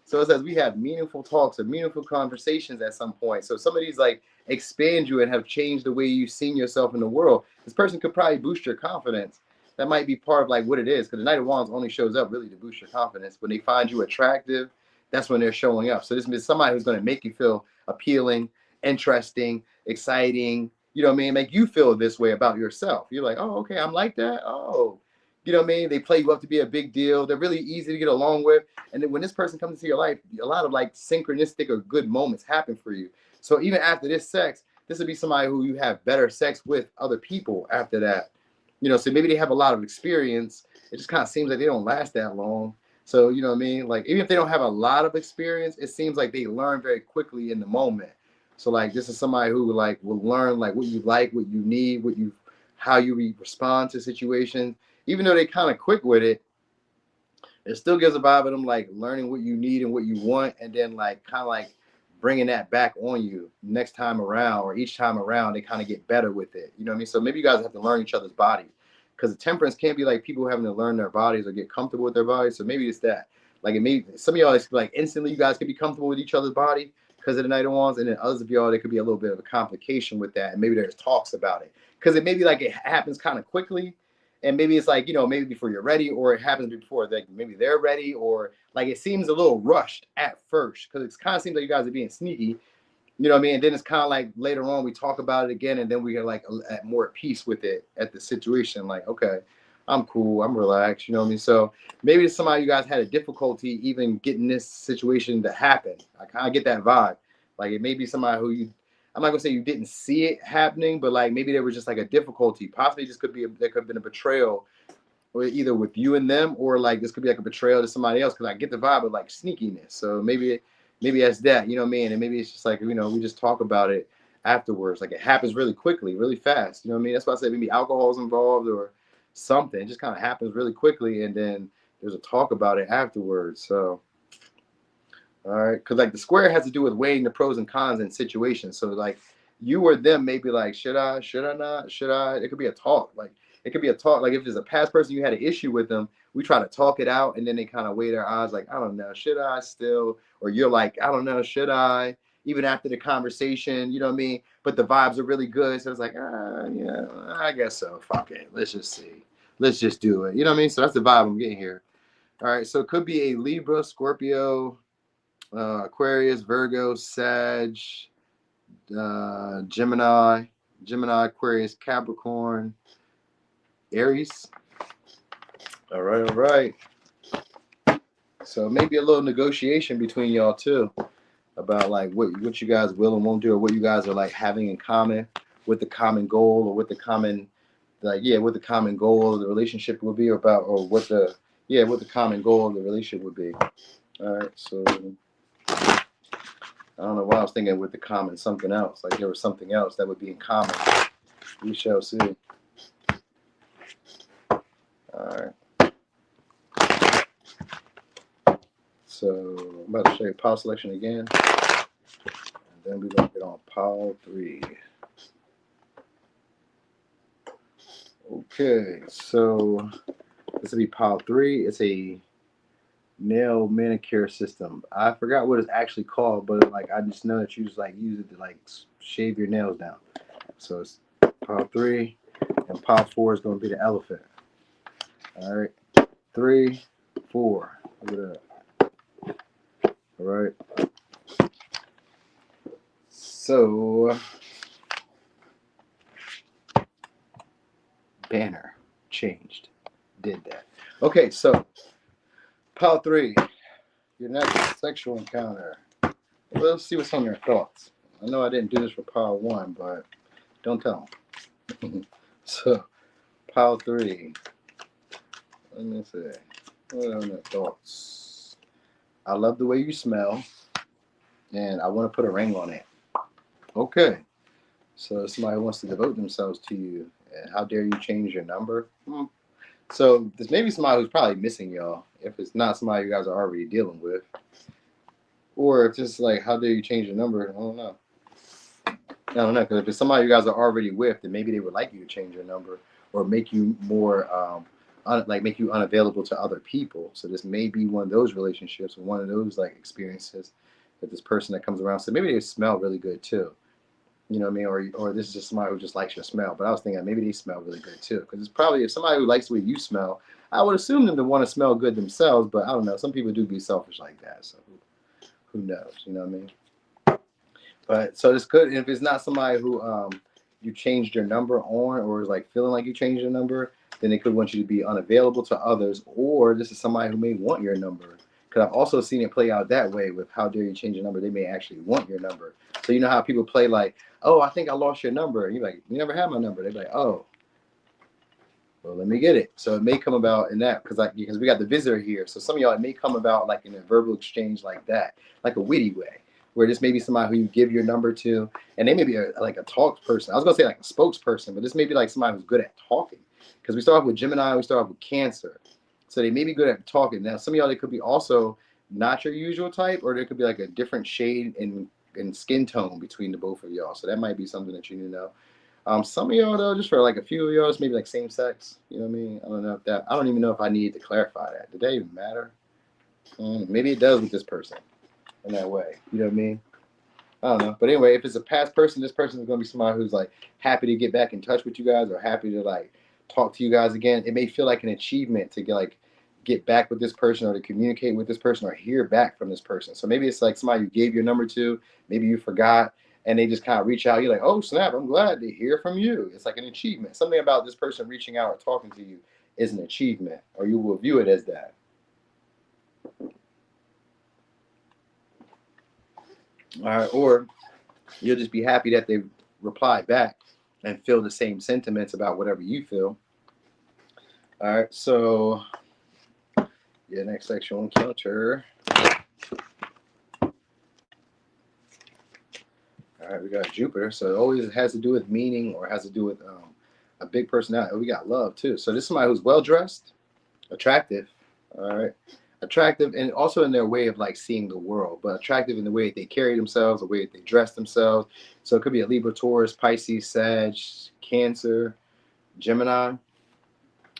So it says we have meaningful talks or meaningful conversations at some point. So some of these like expand you and have changed the way you've seen yourself in the world. This person could probably boost your confidence. That might be part of like what it is. Because the Knight of Wands only shows up really to boost your confidence. When they find you attractive, that's when they're showing up. So this is somebody who's going to make you feel appealing, interesting, exciting. You know what I mean? Make you feel this way about yourself. You're like, oh, okay, I'm like that. Oh, you know what I mean? They play you up to be a big deal. They're really easy to get along with. And then when this person comes into your life, a lot of like synchronistic or good moments happen for you. So even after this sex, this would be somebody who you have better sex with other people after that. You know, so maybe they have a lot of experience. It just kind of seems like they don't last that long. So, you know what I mean? Like, even if they don't have a lot of experience, it seems like they learn very quickly in the moment. So, like, this is somebody who, like, will learn, like, what you like, what you need, how you respond to situations. Even though they kind of quick with it, it still gives a vibe of them, like, learning what you need and what you want, and then, like, kind of, like, bringing that back on you next time around, or each time around, they kind of get better with it. You know what I mean? So maybe you guys have to learn each other's bodies. Because the temperance can't be like people having to learn their bodies or get comfortable with their bodies. So maybe it's that. Like, it may, some of y'all, it's like instantly you guys could be comfortable with each other's body because of the Knight of Wands. And then others of y'all, there could be a little bit of a complication with that. And maybe there's talks about it. Because it may be like it happens kind of quickly. And maybe it's like, you know, maybe before you're ready, or it happens before like maybe they're ready, or like it seems a little rushed at first because it kind of seems like you guys are being sneaky. You know what I mean? And then it's kind of like later on we talk about it again, and then we get like more at peace with it at the situation. Like, okay, I'm cool, I'm relaxed. You know what I mean? So maybe it's somebody you guys had a difficulty even getting this situation to happen. I kind of get that vibe. Like it may be somebody who I'm not gonna say you didn't see it happening, but like maybe there was just like a difficulty. Possibly just there could have been a betrayal, or either with you and them, or like this could be like a betrayal to somebody else. Because I get the vibe of like sneakiness. So maybe that's that. You know what I mean? And maybe it's just like, you know, we just talk about it afterwards. Like it happens really quickly, really fast. You know what I mean? That's why I say maybe alcohol's involved or something. It just kind of happens really quickly, and then there's a talk about it afterwards. So. All right, because like the square has to do with weighing the pros and cons in situations. So like you or them may be like, should I not, should I? It could be a talk. Like it could be a talk. Like if there's a past person you had an issue with them, we try to talk it out, and then they kind of weigh their odds. Like I don't know, should I still? Or you're like, I don't know, should I? Even after the conversation, you know what I mean? But the vibes are really good, so it's like, yeah, I guess so. Fuck it, let's just see, let's just do it. You know what I mean? So that's the vibe I'm getting here. All right, so it could be a Libra, Scorpio, Aquarius, Virgo, Sag, Gemini, Aquarius, Capricorn, Aries. All right. So maybe a little negotiation between y'all too about like what you guys will and won't do, or what you guys are like having in common, with the common goal, or with the common, like what the common goal of the relationship will be about, or what the common goal of the relationship would be. All right, so. I don't know why I was thinking with the common something else. Like there was something else that would be in common. We shall see. All right. So I'm about to show you pile selection again. And then we're going to get on pile 3. Okay, so this will be pile 3. It's a nail manicure system. I forgot what it's actually called, but like I just know that you just like use it to like shave your nails down. So it's pile 3, and pile 4 is going to be the elephant. All right, 3, 4. Look at that. All right. So banner changed. Did that. Okay, so pile 3. Your next sexual encounter. Let's see what's on their thoughts. I know I didn't do this for pile 1, but don't tell them. So, pile 3. Let me see. What are their thoughts? I love the way you smell, and I want to put a ring on it. Okay. So, somebody wants to devote themselves to you. And how dare you change your number? So, there's maybe somebody who's probably missing y'all, if it's not somebody you guys are already dealing with. Or if it's like, how dare you change your number? I don't know. Because if it's somebody you guys are already with, then maybe they would like you to change your number, or make you more, make you unavailable to other people. So this may be one of those relationships, or one of those like experiences with this person that comes around. So maybe they smell really good too. You know what I mean? Or this is just somebody who just likes your smell. But I was thinking maybe they smell really good too. Because it's probably, if somebody who likes the way you smell, I would assume them to want to smell good themselves. But I don't know. Some people do be selfish like that. So who knows? You know what I mean? But so this could, if it's not somebody who you changed your number on, or is like feeling like you changed your number, then they could want you to be unavailable to others. Or this is somebody who may want your number. Because I've also seen it play out that way with how dare you change your number. They may actually want your number. So you know how people play like, oh, I think I lost your number. And you're like, you never had my number. They're like, oh, well, let me get it. So it may come about in that, because we got the visitor here. So some of y'all, it may come about like in a verbal exchange like that, like a witty way, where this may be somebody who you give your number to, and they may be like a talk person. I was gonna say like a spokesperson, but this may be like somebody who's good at talking. Because we start off with Gemini, we start off with Cancer, so they may be good at talking. Now some of y'all, they could be also not your usual type, or there could be like a different shade in skin tone between the both of y'all. So that might be something that you need to know. Some of y'all though, just for like a few of y'all, maybe like same sex. You know what I mean? I don't even know if I need to clarify that. Did that even matter? Maybe it does with this person in that way. You know what I mean? I don't know. But anyway, if it's a past person, this person is going to be somebody who's like happy to get back in touch with you guys, or happy to like talk to you guys again. It may feel like an achievement to get back with this person, or to communicate with this person, or hear back from this person. So maybe it's like somebody you gave your number to, maybe you forgot, and they just kind of reach out. You're like, oh snap, I'm glad to hear from you. It's like an achievement. Something about this person reaching out or talking to you is an achievement, or you will view it as that. All right, or You'll just be happy that they reply back and feel the same sentiments about whatever you feel. All right, so your next sexual encounter. All right, we got Jupiter, so it always has to do with meaning or has to do with a big personality. We got love too. So this is somebody who's well dressed, attractive. All right, attractive, and also in their way of like seeing the world, but attractive in the way that they carry themselves, the way that they dress themselves. So it could be a Libra, Taurus, Pisces, Sag, Cancer, Gemini.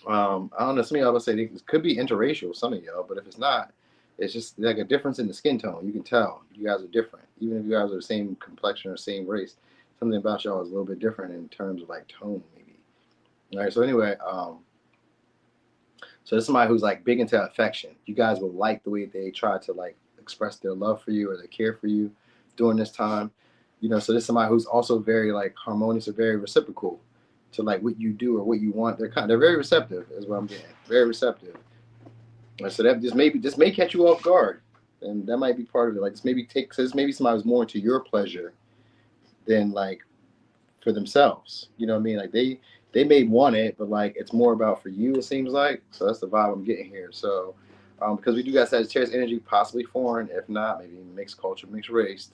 I don't know. Some of y'all would say it could be interracial, some of y'all, but if it's not, it's just like a difference in the skin tone. You can tell you guys are different, even if you guys are the same complexion or same race. Something about y'all is a little bit different in terms of like tone, maybe. All right. So anyway, so this is somebody who's like big into affection. You guys will like the way they try to like express their love for you or their care for you during this time. So this is somebody who's also very like harmonious or very reciprocal to like what you do or what you want. They're very receptive, is what I'm getting. Very receptive. And so that this may catch you off guard, and that might be part of it. Like this maybe somebody who's more into your pleasure than like for themselves. You know what I mean? Like they may want it, but like it's more about for you. It seems like so that's the vibe I'm getting here. So because we do got Sagittarius energy, possibly foreign. If not, maybe mixed culture, mixed race.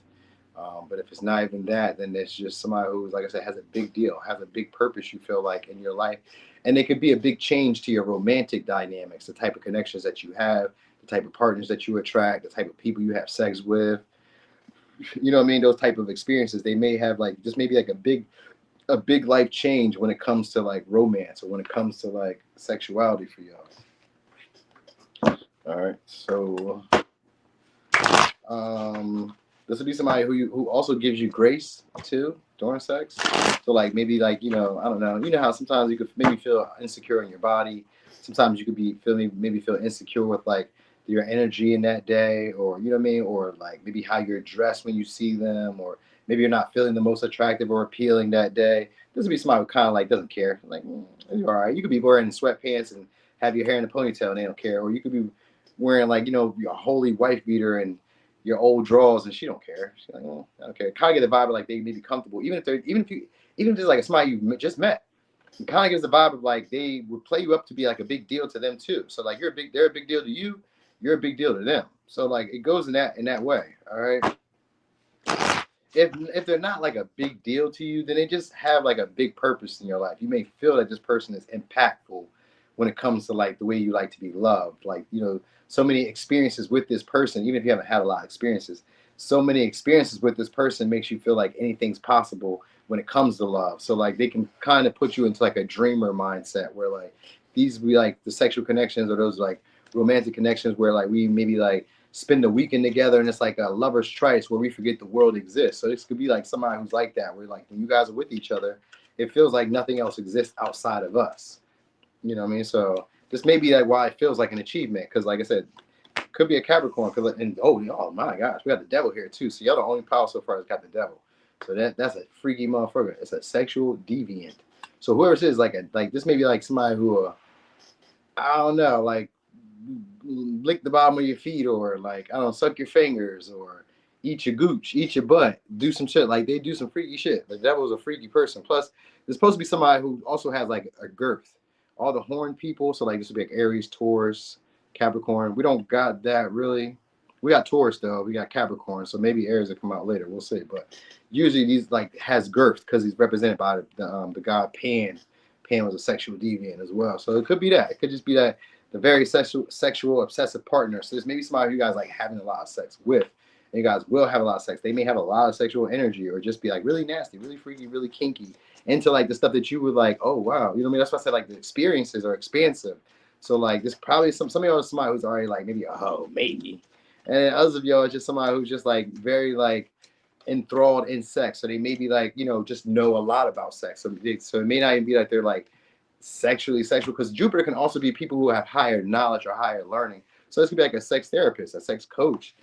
But if it's not even that, then it's just somebody who's, like I said, has a big deal, has a big purpose you feel like in your life. And it could be a big change to your romantic dynamics, the type of connections that you have, the type of partners that you attract, the type of people you have sex with. You know what I mean? Those type of experiences, they may have like just maybe like a big life change when it comes to like romance or when it comes to like sexuality for y'all. All right. So this would be somebody who also gives you grace too during sex. So like maybe like I don't know. You know how sometimes you could maybe feel insecure in your body. Sometimes you could be feeling maybe feel insecure with like your energy in that day, or you know what I mean, or like maybe how you're dressed when you see them, or maybe you're not feeling the most attractive or appealing that day. This would be somebody who kind of like doesn't care. Like you're all right. You could be wearing sweatpants and have your hair in a ponytail and they don't care, or you could be wearing like your holy wife beater and your old drawers, and she don't care. She's like, oh, I don't care. Kind of get the vibe of like they may be comfortable, even if it's like a somebody you just met. It kind of gives the vibe of like they would play you up to be like a big deal to them too. So like they're a big deal to you, you're a big deal to them. So like it goes in that way. All right. If they're not like a big deal to you, then they just have like a big purpose in your life. You may feel that this person is impactful when it comes to like the way you like to be loved. Like, so many experiences with this person, even if you haven't had a lot of experiences, so many experiences with this person makes you feel like anything's possible when it comes to love. So like they can kind of put you into like a dreamer mindset where like these be like the sexual connections or those like romantic connections where like we maybe like spend a weekend together and it's like a lover's tryst where we forget the world exists. So this could be like somebody who's like that, where like when you guys are with each other, it feels like nothing else exists outside of us. You know what I mean? So this may be like why it feels like an achievement, because like I said, could be a Capricorn. And oh my gosh, we got the devil here too. So y'all the only power so far that's got the devil. So that's a freaky motherfucker. It's a sexual deviant. So whoever it is, like this may be like somebody who I don't know, like lick the bottom of your feet, or like I don't know, suck your fingers, or eat your gooch, eat your butt, do some shit. Like they do some freaky shit. The devil's a freaky person. Plus, there's supposed to be somebody who also has like a girth. All the horn people, so like this would be like Aries, Taurus, Capricorn. We don't got that really. We got Taurus though. We got Capricorn, so maybe Aries will come out later. We'll see. But usually these like has girth because he's represented by the god Pan. Pan was a sexual deviant as well, so it could be that. It could just be that the very sexual obsessive partner. So there's maybe somebody who you guys like having a lot of sex with, and you guys will have a lot of sex. They may have a lot of sexual energy, or just be like really nasty, really freaky, really kinky, into like the stuff that you would like. Oh wow, you know what I mean? That's why I said like the experiences are expansive. So like this probably some of y'all are somebody who's already like maybe maybe, and others of y'all are just somebody who's just like very like enthralled in sex. So they may be like just know a lot about sex. So it may not even be like they're like sexual, because Jupiter can also be people who have higher knowledge or higher learning. So this could be like a sex therapist, a sex coach.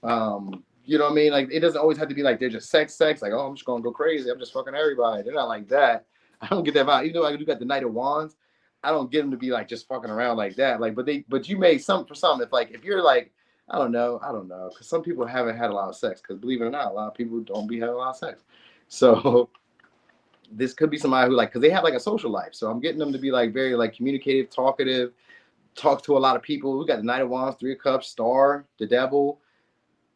You know what I mean? Like it doesn't always have to be like they're just sex. Like, oh, I'm just gonna go crazy. I'm just fucking everybody. They're not like that. I don't get that vibe. Even though I do got the Knight of Wands, I don't get them to be like just fucking around like that. Like, but you may for some if you're like I don't know. I don't know. Because some people haven't had a lot of sex. Because believe it or not, a lot of people don't be having a lot of sex. So this could be somebody who like, because they have like a social life. So I'm getting them to be like very like communicative, talkative, talk to a lot of people. We got the Knight of Wands, Three of Cups, Star, the Devil.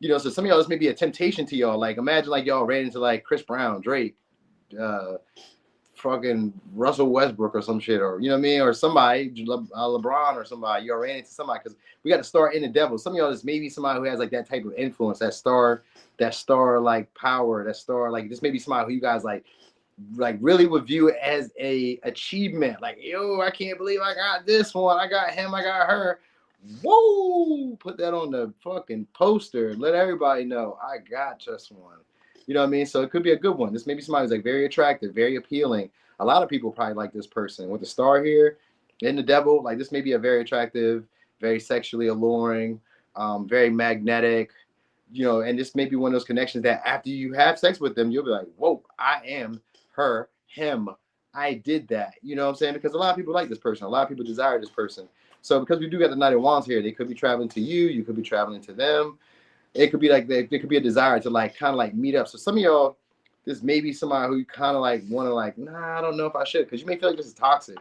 You know, so some of y'all, this may be a temptation to y'all. Like imagine like y'all ran into like Chris Brown, Drake, uh, fucking Russell Westbrook or some shit, or you know what I mean, or somebody, LeBron or somebody. You all ran into somebody because we got the Star and the Devil. Some of y'all is maybe somebody who has like that type of influence, that star like power, that star like this may be somebody who you guys like really would view it as a achievement. Like, yo, I can't believe I got this one. I got him. I got her. Whoa! Put that on the fucking poster. Let everybody know I got just one. You know what I mean? So it could be a good one. This may be somebody who's like very attractive, very appealing. A lot of people probably like this person with the star here and the devil. Like this may be a very attractive, very sexually alluring, very magnetic. You know, and this may be one of those connections that after you have sex with them, you'll be like, whoa, I am her, him. I did that. You know what I'm saying? Because a lot of people like this person. A lot of people desire this person. So because we do got the Knight of Wands here, they could be traveling to you. You could be traveling to them. It could be like there could be a desire to like kind of like meet up. So some of y'all, this may be somebody who you kind of like want to like, nah, I don't know if I should, because you may feel like this is toxic.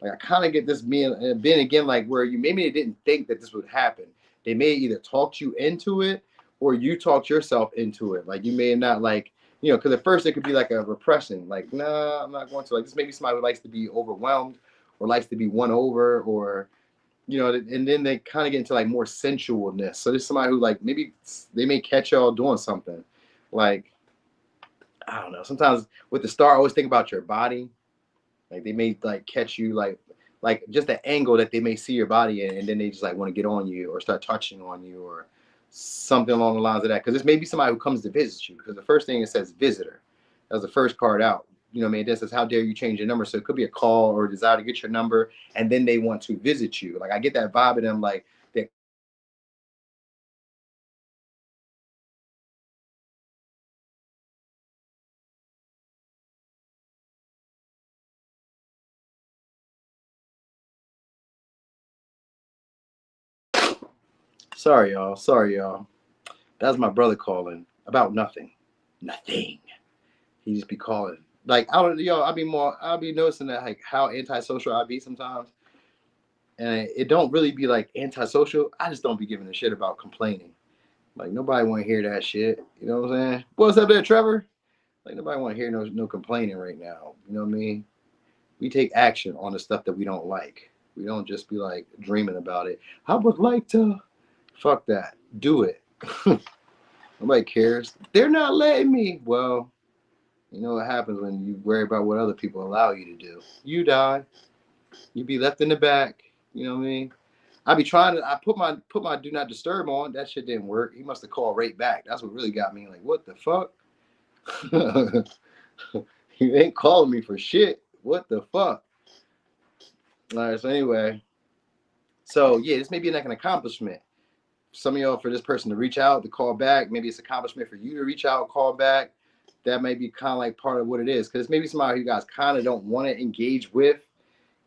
Like I kind of get this being again like where you maybe they didn't think that this would happen. They may either talked you into it or you talked yourself into it. Like you may not like, you know, because at first it could be like a repression, like, nah, I'm not going to. Like this may be somebody who likes to be overwhelmed or likes to be won over or you know, and then they kind of get into like more sensualness. So there's somebody who like maybe they may catch y'all doing something, like I don't know. Sometimes with the star, I always think about your body. Like they may like catch you like just the angle that they may see your body in, and then they just like want to get on you or start touching on you or something along the lines of that. Because this may be somebody who comes to visit you. Because the first thing it says visitor. That was the first card out. You know what I mean? This is how dare you change your number. So it could be a call or a desire to get your number, and then they want to visit you. Like I get that vibe in them, like that. Sorry, y'all. Sorry, y'all. That's my brother calling about nothing. Nothing. He just be calling. Like I don't, yo. I'll be noticing that like how antisocial I be sometimes, and it don't really be like antisocial. I just don't be giving a shit about complaining. Like nobody want to hear that shit. You know what I'm saying? What's up there, Trevor? Like nobody want to hear no complaining right now. You know what I mean? We take action on the stuff that we don't like. We don't just be like dreaming about it. I would like to. Fuck that. Do it. Nobody cares. They're not letting me. Well, you know what happens when you worry about what other people allow you to do. You die. You be left in the back. You know what I mean? I be trying to. I put my do not disturb on. That shit didn't work. He must have called right back. That's what really got me. Like, what the fuck? You ain't calling me for shit. What the fuck? All right. So anyway, so yeah, this may be like an accomplishment. Some of y'all for this person to reach out, to call back. Maybe it's an accomplishment for you to reach out, call back. That may be kind of like part of what it is. Because maybe somebody who you guys kind of don't want to engage with.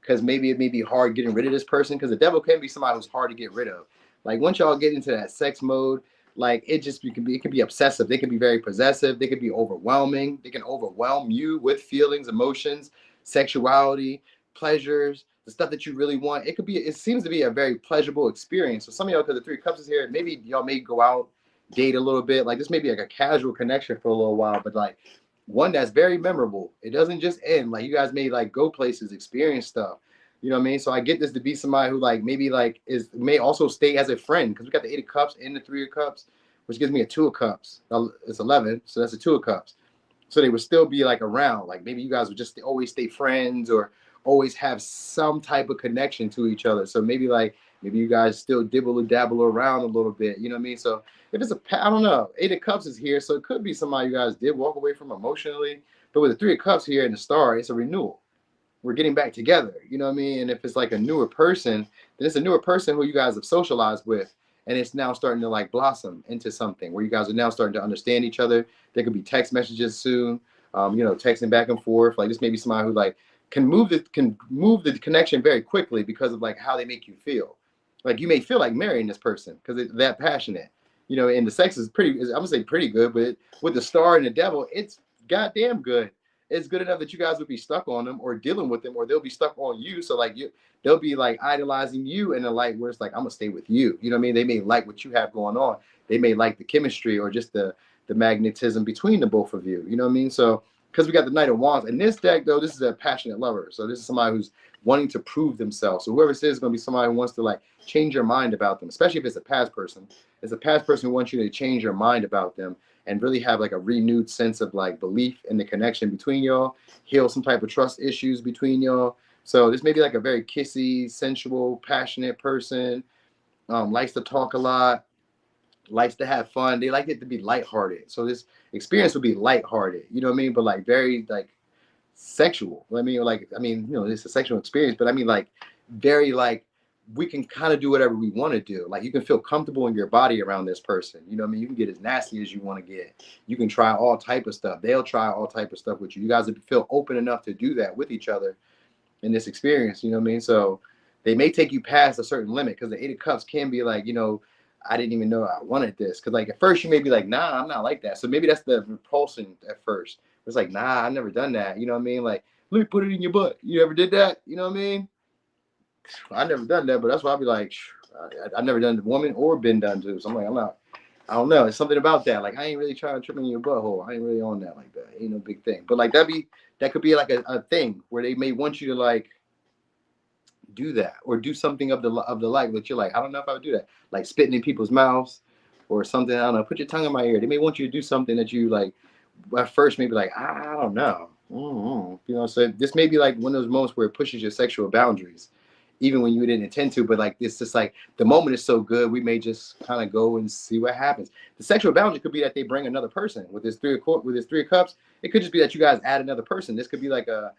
Because maybe it may be hard getting rid of this person. Because the devil can be somebody who's hard to get rid of. Like once y'all get into that sex mode, like it can be obsessive. They can be very possessive. They can be overwhelming. They can overwhelm you with feelings, emotions, sexuality, pleasures, the stuff that you really want. It seems to be a very pleasurable experience. So some of y'all, because the Three of Cups is here, maybe y'all may go out, date a little bit. Like this may be like a casual connection for a little while, but like one that's very memorable. It doesn't just end. Like you guys may like go places, experience stuff. You know what I mean? So I get this to be somebody who like maybe like may also stay as a friend because we got the Eight of Cups and the Three of Cups, which gives me a Two of Cups. It's 11, so that's a Two of Cups. So they would still be like around. Like maybe you guys would just always stay friends or always have some type of connection to each other. So maybe you guys still dibble and dabble around a little bit. You know what I mean? So if it's I don't know. Eight of Cups is here, so it could be somebody you guys did walk away from emotionally. But with the Three of Cups here and the Star, it's a renewal. We're getting back together. You know what I mean? And if it's like a newer person, then it's a newer person who you guys have socialized with. And it's now starting to like blossom into something where you guys are now starting to understand each other. There could be text messages soon, you know, texting back and forth. Like this may be somebody who like can move the connection very quickly because of like how they make you feel. Like you may feel like marrying this person because it's that passionate, you know. And the sex is pretty. I'm gonna say pretty good, but with the star and the devil, it's goddamn good. It's good enough that you guys would be stuck on them or dealing with them, or they'll be stuck on you. So like they'll be like idolizing you in a light where it's like I'm gonna stay with you. You know what I mean? They may like what you have going on. They may like the chemistry or just the magnetism between the both of you. You know what I mean? So because we got the Knight of Wands in this deck, though, this is a passionate lover. So this is somebody who's wanting to prove themselves. So whoever says is going to be somebody who wants to like change your mind about them, especially if it's a past person. It's a past person who wants you to change your mind about them and really have like a renewed sense of like belief in the connection between y'all, heal some type of trust issues between y'all. So this may be like a very kissy, sensual, passionate person, likes to talk a lot, likes to have fun. They like it to be lighthearted. So this experience would be lighthearted, you know what I mean? But like very like sexual. You know, it's a sexual experience, but I mean like very like we can kind of do whatever we want to do. Like you can feel comfortable in your body around this person. You know what I mean? You can get as nasty as you want to get. You can try all type of stuff. They'll try all type of stuff with you. You guys feel open enough to do that with each other in this experience. You know what I mean? So they may take you past a certain limit because the Eight of Cups can be like, you know, I didn't even know I wanted this. Because like at first you may be like, nah, I'm not like that. So maybe that's the repulsion at first. It's like, nah, I've never done that. You know what I mean? Like, let me put it in your butt. You ever did that? You know what I mean? I never done that, but that's why I'll be like, I've never done to woman or been done to. So I'm like, I don't know. It's something about that. Like I ain't really trying to trip in your butthole. I ain't really on that like that. Ain't no big thing. But like that could be like a thing where they may want you to like do that or do something of the like that you're like, I don't know if I would do that. Like spitting in people's mouths or something. I don't know. Put your tongue in my ear. They may want you to do something that you like at first maybe like, I don't know. You know, so this may be like one of those moments where it pushes your sexual boundaries, even when you didn't intend to. But like it's just like the moment is so good, we may just kind of go and see what happens. The sexual boundary could be that they bring another person with this three of cups. It could just be that you guys add another person. This could be like a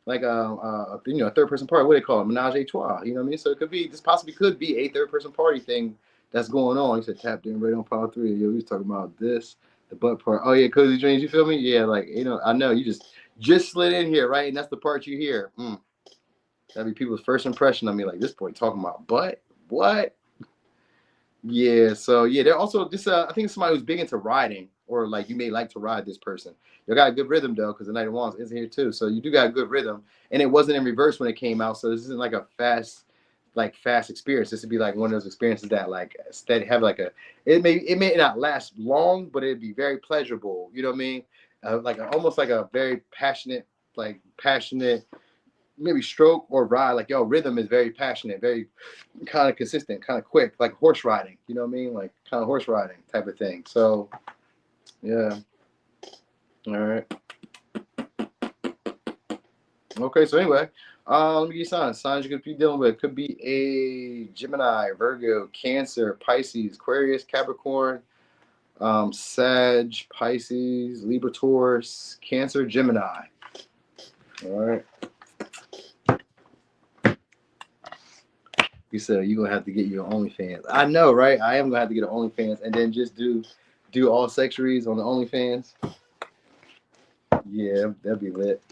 you know, a third person party. What do they call it? Menage a trois. You know what I mean? So it could be this possibly could be a third person party thing that's going on. He said tapped in right on pile three. Yo, he's talking about this, the butt part. Oh yeah, cozy dreams. You feel me? Yeah, like you know, I know you just slid in here, right? And that's the part you hear. That'd be people's first impression of me. Like this boy talking about butt. What? Yeah, so yeah, they're also this. I think it's somebody who's big into riding, or like you may like to ride this person. You got a good rhythm though, because the Knight of Wands is here too. So you do got a good rhythm, and it wasn't in reverse when it came out. So this isn't like a fast experience. This would be like one of those experiences that like steady have like a. It may not last long, but it'd be very pleasurable. You know what I mean? Almost like a very passionate maybe stroke or ride. Like yo, rhythm is very passionate, very kind of consistent, kind of quick, like horse riding. You know what I mean? Like kind of horse riding type of thing. So yeah. All right. Okay. So anyway, let me give you signs. Signs you could be dealing with could be a Gemini, Virgo, Cancer, Pisces, Aquarius, Capricorn, Sag, Pisces, Libra, Taurus, Cancer, Gemini. All right. You said you're gonna have to get your OnlyFans. I know, right? I am gonna have to get an OnlyFans and then just do all sexuries on the OnlyFans. Yeah, that'd be lit.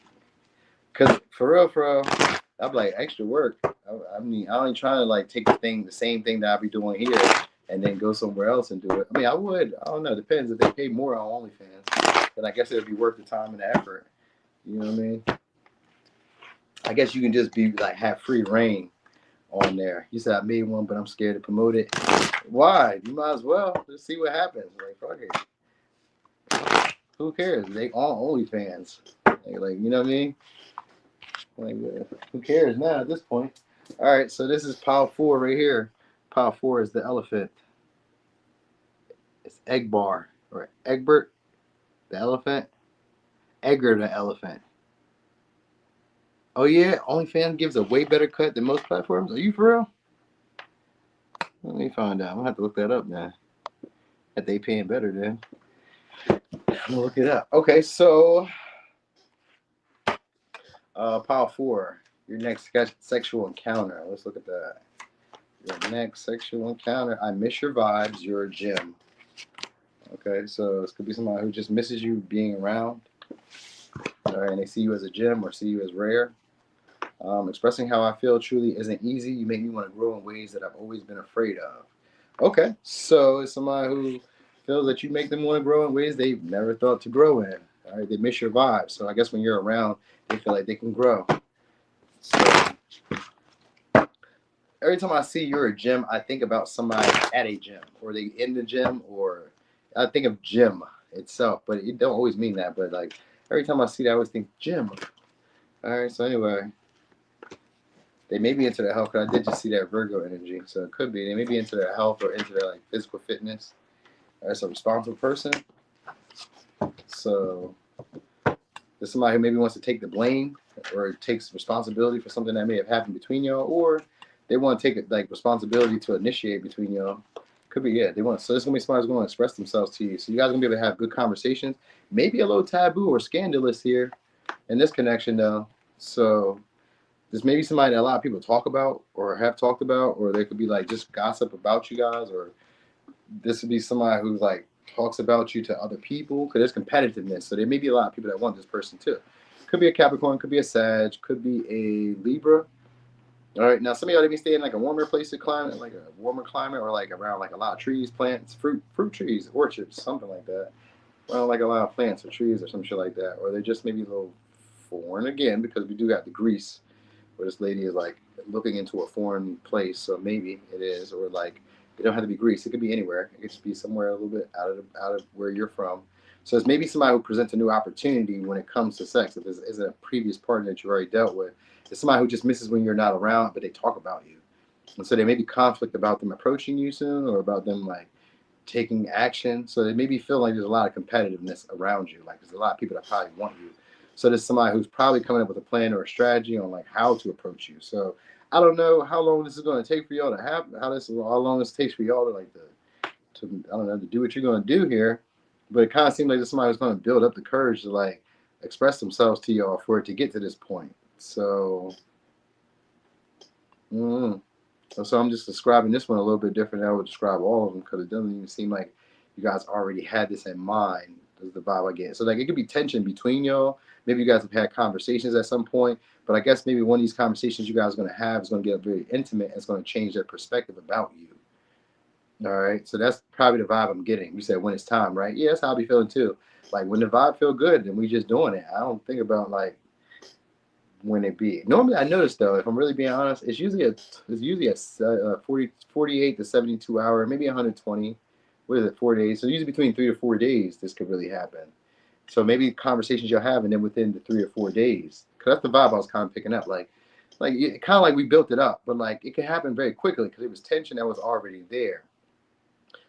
Cause for real, I'd be like extra work. I mean, I ain't trying to like take the same thing that I be doing here, and then go somewhere else and do it. I mean, I would. I don't know. Depends if they pay more on OnlyFans. Then I guess it'd be worth the time and the effort. You know what I mean? I guess you can just be like have free reign on there. You said I made one, but I'm scared to promote it. Why? You might as well. Let's see what happens. Like, fuck it. Who cares? They all OnlyFans. Like, you know what I mean? Like, who cares now at this point? All right, so this is pile 4 right here. Pile 4 is the elephant. It's Egbar or Egbert, the elephant. Edgar, the elephant. Oh yeah, OnlyFans gives a way better cut than most platforms. Are you for real? Let me find out. I'm gonna have to look that up now. That they paying better then. I'm gonna look it up. Okay, so pile 4. Your next sexual encounter. Let's look at that. Your next sexual encounter. I miss your vibes. You're a gym. Okay, so this could be somebody who just misses you being around. All right, and they see you as a gem or see you as rare. Expressing how I feel truly isn't easy. You make me want to grow in ways that I've always been afraid of. Okay, so it's somebody who feels that you make them want to grow in ways they've never thought to grow in. All right, they miss your vibe. So I guess when you're around, they feel like they can grow. So every time I see you're a gym, I think about somebody at a gym, or they in the gym, or I think of gym itself. But it don't always mean that. But like every time I see that, I always think gym. All right. So anyway, they may be into their health. Cause I did just see that Virgo energy, so it could be they may be into their health or into their like physical fitness. As a responsible person. So there's somebody who maybe wants to take the blame or takes responsibility for something that may have happened between y'all, or they want to take it like responsibility to initiate between y'all. Could be they want. So this is gonna be somebody who's going to express themselves to you. So you guys are gonna be able to have good conversations. Maybe a little taboo or scandalous here in this connection though. So this may be somebody that a lot of people talk about or have talked about, or they could be like just gossip about you guys, or this would be somebody who like talks about you to other people because there's competitiveness. So there may be a lot of people that want this person too. Could be a Capricorn, could be a Sag, could be a Libra. All right, now some of y'all may stay in like a warmer place of climate, like a warmer climate, or like around like a lot of trees, plants, fruit trees, orchards, something like that. Well, like a lot of plants or trees or some shit like that, or they're just maybe a little foreign again because we do got the Greece, where this lady is like looking into a foreign place. So maybe it is, or like it don't have to be Greece. It could be anywhere. It could just be somewhere a little bit out of where you're from. So it's maybe somebody who presents a new opportunity when it comes to sex. If this isn't a previous partner that you already dealt with, it's somebody who just misses when you're not around, but they talk about you. And so there may be conflict about them approaching you soon, or about them like taking action. So they maybe feel like there's a lot of competitiveness around you. Like there's a lot of people that probably want you. So there's somebody who's probably coming up with a plan or a strategy on like how to approach you. So I don't know how long this is going to take for y'all to have how long this takes for y'all to like to I don't know to do what you're going to do here. But it kind of seems like there's somebody who's going to build up the courage to like express themselves to y'all for it to get to this point. So. Mm. So I'm just describing this one a little bit different than I would describe all of them because it doesn't even seem like you guys already had this in mind. Is the vibe I get. So like it could be tension between y'all. Maybe you guys have had conversations at some point, but I guess maybe one of these conversations you guys are going to have is going to get very intimate and it's going to change their perspective about you. All right. So that's probably the vibe I'm getting. You said when it's time, right? Yeah, that's how I'll be feeling too. Like when the vibe feel good, then we just doing it. I don't think about like when it be. Normally, I notice though, if I'm really being honest, it's usually a 48 to 72 hour, maybe 120. What is it? 4 days. So usually between 3 to 4 days, this could really happen. So maybe conversations you'll have, and then within the 3 or 4 days, because that's the vibe I was kind of picking up. Like kind of like we built it up, but like it could happen very quickly because it was tension that was already there.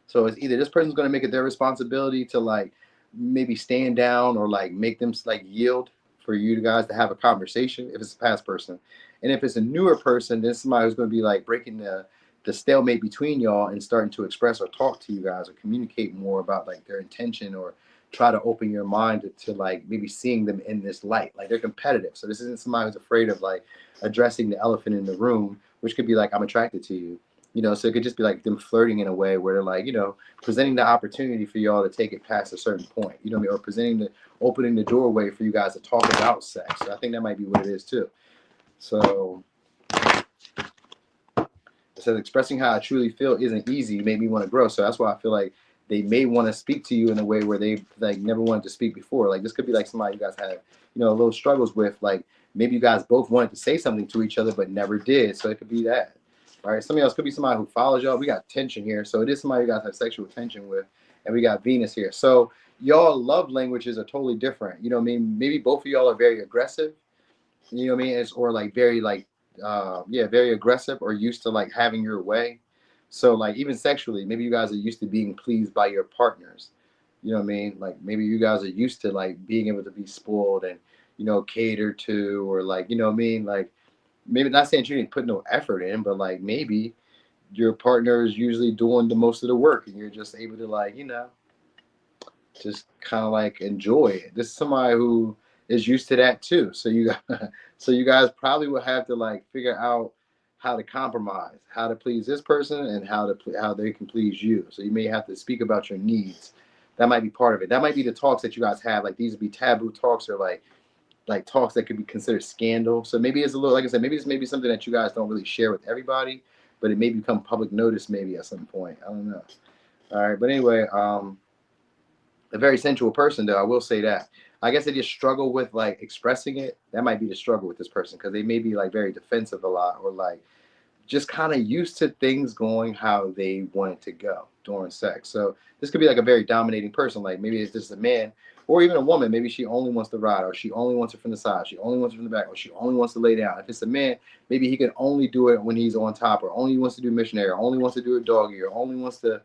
So it's either this person's going to make it their responsibility to like maybe stand down or like make them like yield for you guys to have a conversation if it's a past person. And if it's a newer person, then somebody who's going to be like breaking the stalemate between y'all and starting to express or talk to you guys or communicate more about like their intention or try to open your mind to like maybe seeing them in this light. Like they're competitive. So this isn't somebody who's afraid of like addressing the elephant in the room, which could be like, I'm attracted to you. So it could just be like them flirting in a way where they're like, presenting the opportunity for y'all to take it past a certain point, or opening the doorway for you guys to talk about sex. So I think that might be what it is too. So it says expressing how I truly feel isn't easy. You made me want to grow. So that's why I feel like they may want to speak to you in a way where they like never wanted to speak before. Like this could be like somebody you guys had, little struggles with. Like maybe you guys both wanted to say something to each other but never did. So it could be that. All right, somebody else could be somebody who follows y'all. We got tension here, so it is somebody you guys have sexual tension with, and we got Venus here. So y'all love languages are totally different. You know what I mean? Maybe both of y'all are very aggressive. You know what I mean? Or like very like, very aggressive or used to like having your way. So like even sexually, maybe you guys are used to being pleased by your partners. You know what I mean? Like maybe you guys are used to like being able to be spoiled and catered to, or like what I mean, like maybe not saying you didn't put no effort in, but like maybe your partner is usually doing the most of the work and you're just able to like, just kind of like enjoy it. This is somebody who is used to that too. So you guys probably will have to like figure out how to compromise, how to please this person and how they can please you. So you may have to speak about your needs. That might be part of it. That might be the talks that you guys have. Like these would be taboo talks or like like talks that could be considered scandal. So maybe it's a little, like I said, maybe it's maybe something that you guys don't really share with everybody, but it may become public notice maybe at some point. I don't know. All right, but anyway, a very sensual person though. I will say that. I guess they just struggle with like expressing it. That might be the struggle with this person because they may be like very defensive a lot or like just kind of used to things going how they want it to go during sex. So this could be like a very dominating person. Like maybe it's just a man or even a woman. Maybe she only wants to ride or she only wants it from the side. She only wants it from the back or she only wants to lay down. If it's a man, maybe he can only do it when he's on top or only wants to do missionary or only wants to do a doggy or only wants to,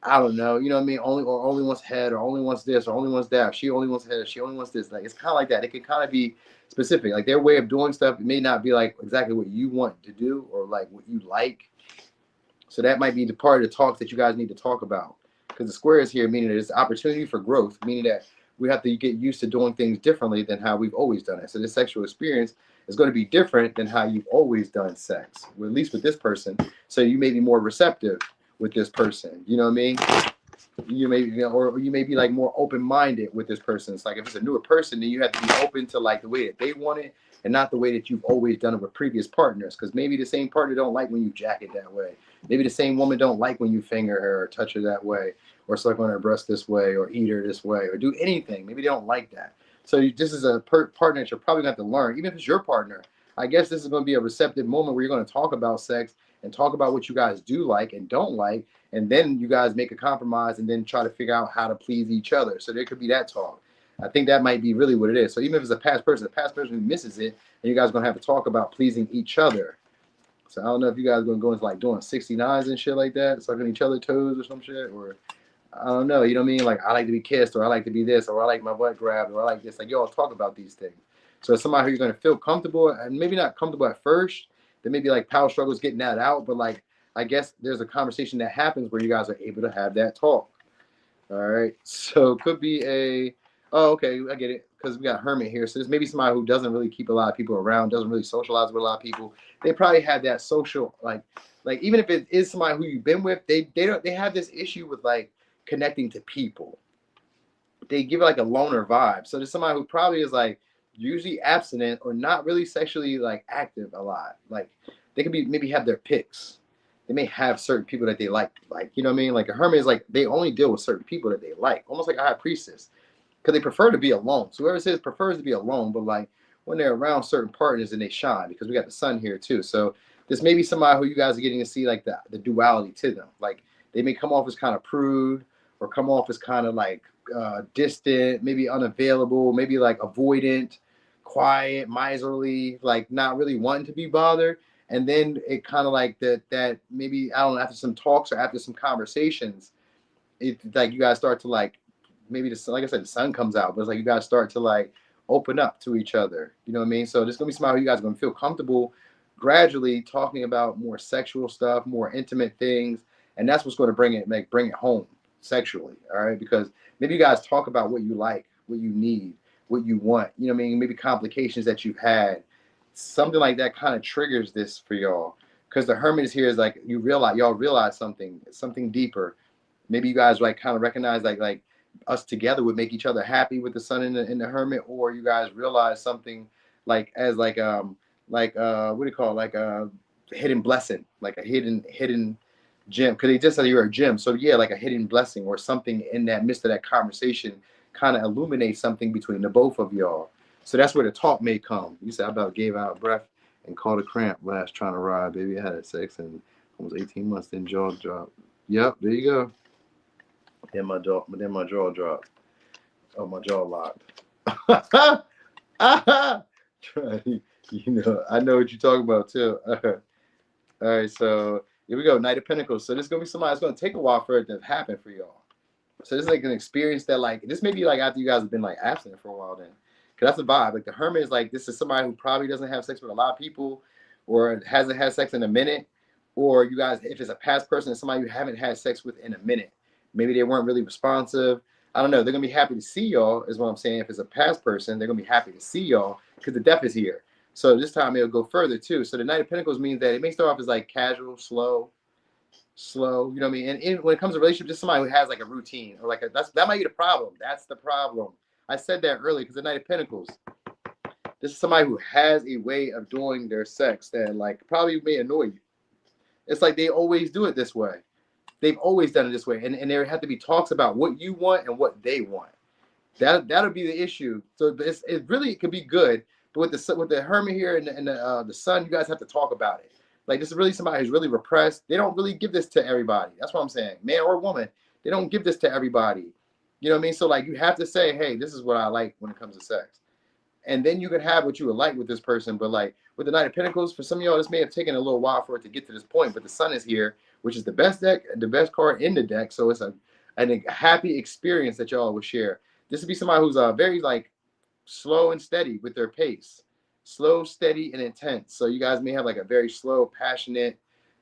I don't know, you know what I mean? Only wants head or only wants this or only wants that. She only wants head. She only wants this. Like it's kind of like that. It can kind of be specific. Like their way of doing stuff may not be like exactly what you want to do or like what you like. So that might be the part of the talks that you guys need to talk about. Because the square is here, meaning there's opportunity for growth, meaning that we have to get used to doing things differently than how we've always done it. So this sexual experience is going to be different than how you've always done sex, or at least with this person. So you may be more receptive with this person. You know what I mean? You may, or you may be like more open-minded with this person. It's like if it's a newer person, then you have to be open to like the way that they want it and not the way that you've always done it with previous partners. Because maybe the same partner don't like when you jack it that way. Maybe the same woman don't like when you finger her or touch her that way or suck on her breast this way or eat her this way or do anything. Maybe they don't like that. So this is a partner that you're probably going to have to learn. Even if it's your partner, I guess this is going to be a receptive moment where you're going to talk about sex and talk about what you guys do like and don't like. And then you guys make a compromise and then try to figure out how to please each other. So there could be that talk. I think that might be really what it is. So even if it's a past person who misses it, and you guys are going to have to talk about pleasing each other. So I don't know if you guys are going to go into like doing 69s and shit like that, sucking each other's toes or some shit, or I don't know. You know what I mean? Like I like to be kissed, or I like to be this, or I like my butt grabbed, or I like this. Like y'all talk about these things. So it's somebody who you're going to feel comfortable, and maybe not comfortable at first. There may be like power struggles getting that out, but like I guess there's a conversation that happens where you guys are able to have that talk. All right. So it could be oh, okay, I get it. Because we got Hermit here. So there's maybe somebody who doesn't really keep a lot of people around, doesn't really socialize with a lot of people. They probably have that social, like even if it is somebody who you've been with, they have this issue with like connecting to people. They give it like a loner vibe. So there's somebody who probably is like usually abstinent or not really sexually like active a lot. Like they could be maybe have their picks. They may have certain people that they like, you know what I mean? Like a hermit is like they only deal with certain people that they like, almost like a high priestess, because they prefer to be alone. So whoever says prefers to be alone, but like when they're around certain partners and they shine, because we got the sun here too. So this may be somebody who you guys are getting to see like the duality to them. Like they may come off as kind of prude or come off as kind of like distant, maybe unavailable, maybe like avoidant, quiet, miserly, like not really wanting to be bothered. And then it kind of like that maybe, I don't know, after some talks or after some conversations, it like you guys start to like, maybe like I said, the sun comes out, but it's like you guys start to like open up to each other. You know what I mean? So there's gonna be somebody you guys are gonna feel comfortable gradually talking about more sexual stuff, more intimate things, and that's what's going to bring it home sexually. All right, because maybe you guys talk about what you like, what you need, what you want. You know what I mean? Maybe complications that you've had, something like that kind of triggers this for y'all. Because the hermit is here is like y'all realize something deeper. Maybe you guys like kind of recognize like us together would make each other happy with the sun in the hermit, or you guys realize something like as like what do you call it? Like a hidden blessing, like a hidden gem. Because they just said you're a gem, so yeah, like a hidden blessing or something in that midst of that conversation kind of illuminates something between the both of y'all. So that's where the talk may come. You said I about gave out breath and caught a cramp last trying to ride, baby. I had sex in almost 18 months, then jaw dropped. Yep, there you go. Then my jaw dropped. Oh, my jaw locked. You know, I know what you're talking about too. All right, so here we go. Knight of Pentacles. So this is gonna be somebody that's gonna take a while for it to happen for y'all. So this is like an experience that like this may be like after you guys have been like absent for a while then. Cause that's the vibe. Like the hermit is like this is somebody who probably doesn't have sex with a lot of people or hasn't had sex in a minute. Or you guys, if it's a past person, it's somebody you haven't had sex with in a minute. Maybe they weren't really responsive. I don't know. They're gonna be happy to see y'all, is what I'm saying. If it's a past person, they're gonna be happy to see y'all because the death is here. So this time it'll go further too. So the Knight of Pentacles means that it may start off as like casual, slow. You know what I mean? And when it comes to relationship, just somebody who has like a routine or like that might be the problem. That's the problem. I said that earlier because the Knight of Pentacles. This is somebody who has a way of doing their sex that like probably may annoy you. It's like they always do it this way. They've always done it this way, and there have to be talks about what you want and what they want. That'll be the issue. So it really could be good, but with the hermit here and the sun, you guys have to talk about it. Like this is really somebody who's really repressed. They don't really give this to everybody. That's what I'm saying, man or woman. They don't give this to everybody. You know what I mean? So like you have to say, hey, this is what I like when it comes to sex, and then you could have what you would like with this person. But like with the Knight of Pentacles, for some of y'all, this may have taken a little while for it to get to this point. But the Sun is here, which is the best card in the deck. So it's a happy experience that y'all will share. This would be somebody who's very like slow and steady with their pace, slow, steady, and intense. So you guys may have like a very slow, passionate,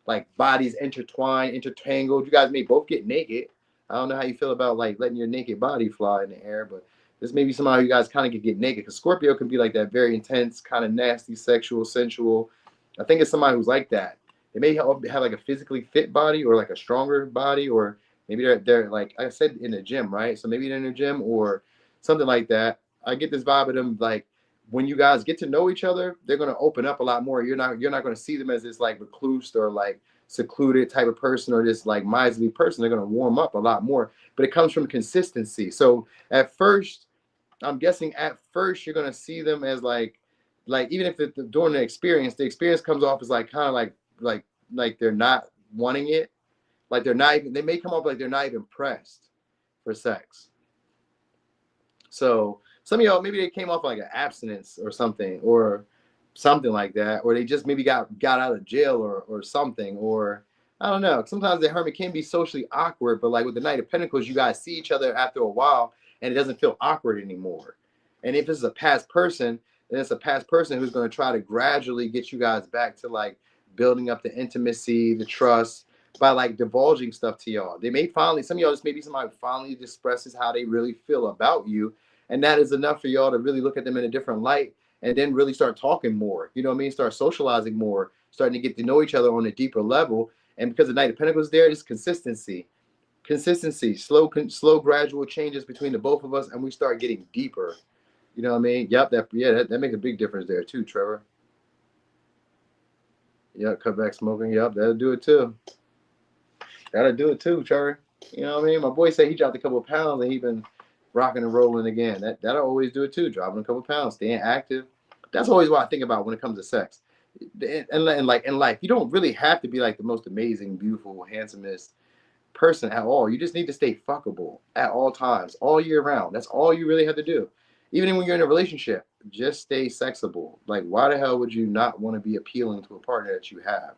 like bodies intertwined, intertangled. You guys may both get naked. I don't know how you feel about like letting your naked body fly in the air, but this may be somehow you guys kind of can get naked, because Scorpio can be like that very intense, kind of nasty, sexual, sensual. I think it's somebody who's like that. They may have like a physically fit body or like a stronger body, or maybe they're like I said in the gym, right? So maybe they're in the gym or something like that. I get this vibe of them like when you guys get to know each other, they're gonna open up a lot more. You're not gonna see them as this like recluse or like secluded type of person or this like miserly person. They're gonna warm up a lot more. But it comes from consistency. So at first, I'm guessing at first you're gonna see them as like even if it's during the experience comes off as like kind of like they're not wanting it, like they're not even. They may come off like they're not even pressed for sex. So some of y'all maybe they came off like an abstinence or something like that, or they just maybe got out of jail or something, or I don't know. Sometimes the hermit can be socially awkward, but like with the Knight of Pentacles, you guys see each other after a while, and it doesn't feel awkward anymore. And if this is a past person, then it's a past person who's going to try to gradually get you guys back to like building up the intimacy, the trust by like divulging stuff to y'all. They may finally, some of y'all, just maybe somebody finally expresses how they really feel about you, and that is enough for y'all to really look at them in a different light and then really start talking more. You know what I mean? Start socializing more, starting to get to know each other on a deeper level. And because the Knight of Pentacles there is consistency, slow, gradual changes between the both of us, and we start getting deeper. You know what I mean? Yep, that makes a big difference there too, Trevor. Yep, cut back smoking. Yep, that'll do it too. That'll do it too, Trevor. You know what I mean? My boy said he dropped a couple of pounds and he been rocking and rolling again. That'll always do it too, dropping a couple of pounds, staying active. That's always what I think about when it comes to sex. And like in life, you don't really have to be like the most amazing, beautiful, handsomest person at all. You just need to stay fuckable at all times, all year round. That's all you really have to do. Even when you're in a relationship, just stay sexable. Like, why the hell would you not want to be appealing to a partner that you have?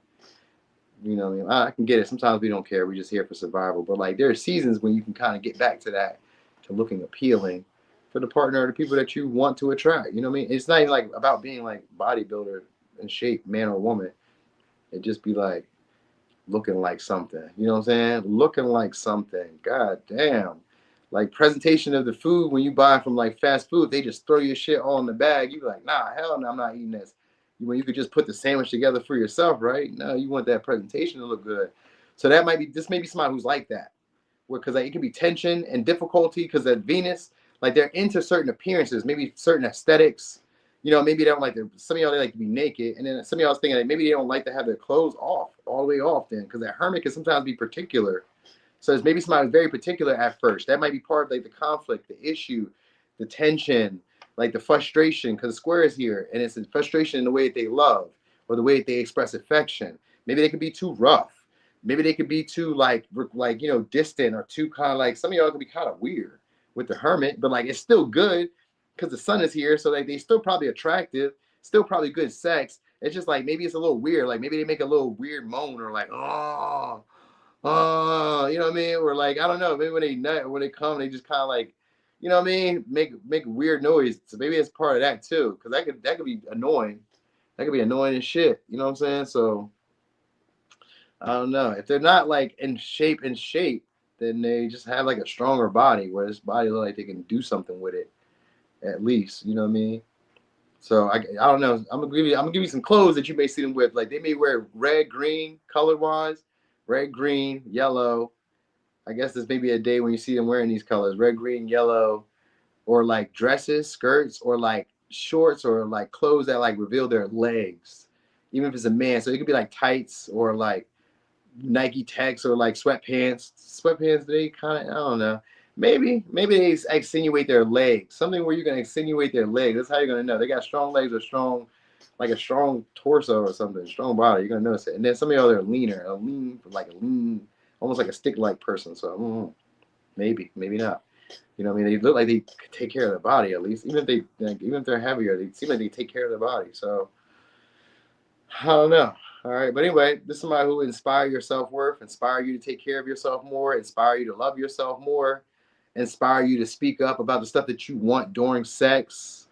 You know what I mean? I can get it. Sometimes we don't care. We're just here for survival. But like, there are seasons when you can kind of get back to that, to looking appealing for the partner or the people that you want to attract. You know what I mean? It's not even like about being like bodybuilder in shape, man or woman. It just be like looking like something. You know what I'm saying? Looking like something. God damn. Like presentation of the food when you buy from like fast food, they just throw your shit all in the bag. You be like, nah, hell no, I'm not eating this. When you could just put the sandwich together for yourself, right? No, you want that presentation to look good. So this may be somebody who's like that. Because like, it can be tension and difficulty because at Venus, like they're into certain appearances, maybe certain aesthetics. You know, maybe they don't like some of y'all, they like to be naked. And then some of y'all thinking that maybe they don't like to have their clothes off, all the way off then. Because that hermit can sometimes be particular. So it's maybe somebody who's very particular at first. That might be part of like the conflict, the issue, the tension, like the frustration, because square is here. And it's a frustration in the way that they love or the way that they express affection. Maybe they could be too rough. Maybe they could be too like distant or too kind of like some of y'all could be kind of weird with the hermit, but like it's still good because the sun is here, so like they still probably attractive, still probably good sex. It's just like maybe it's a little weird, like maybe they make a little weird moan or like you know what I mean, or like I don't know, maybe when they nut or when they come, they just kind of like, you know what I mean, make weird noise. So maybe it's part of that too, because that could be annoying. That could be annoying as shit. You know what I'm saying? So I don't know. If they're not like in shape, then they just have like a stronger body where this body look like they can do something with it, at least. You know what I mean? So I don't know. I'm gonna give you some clothes that you may see them with. Like they may wear red, green, color wise, red, green, yellow. I guess this may be a day when you see them wearing these colors: red, green, yellow, or like dresses, skirts, or like shorts or like clothes that like reveal their legs, even if it's a man. So it could be like tights or like Nike Techs or like sweatpants. Sweatpants, they kind of, I don't know. Maybe they extenuate their legs. Something where you're gonna extenuate their legs. That's how you're gonna know they got strong legs or strong, like a strong torso or something, strong body. You're gonna notice it. And then some of y'all are leaner, like a lean, almost like a stick-like person. So maybe not. You know what I mean? They look like they take care of their body at least. Even if even if they're heavier, they seem like they take care of their body. So I don't know. All right, but anyway, this is somebody who inspire your self worth, inspire you to take care of yourself more, inspire you to love yourself more, inspire you to speak up about the stuff that you want during sex.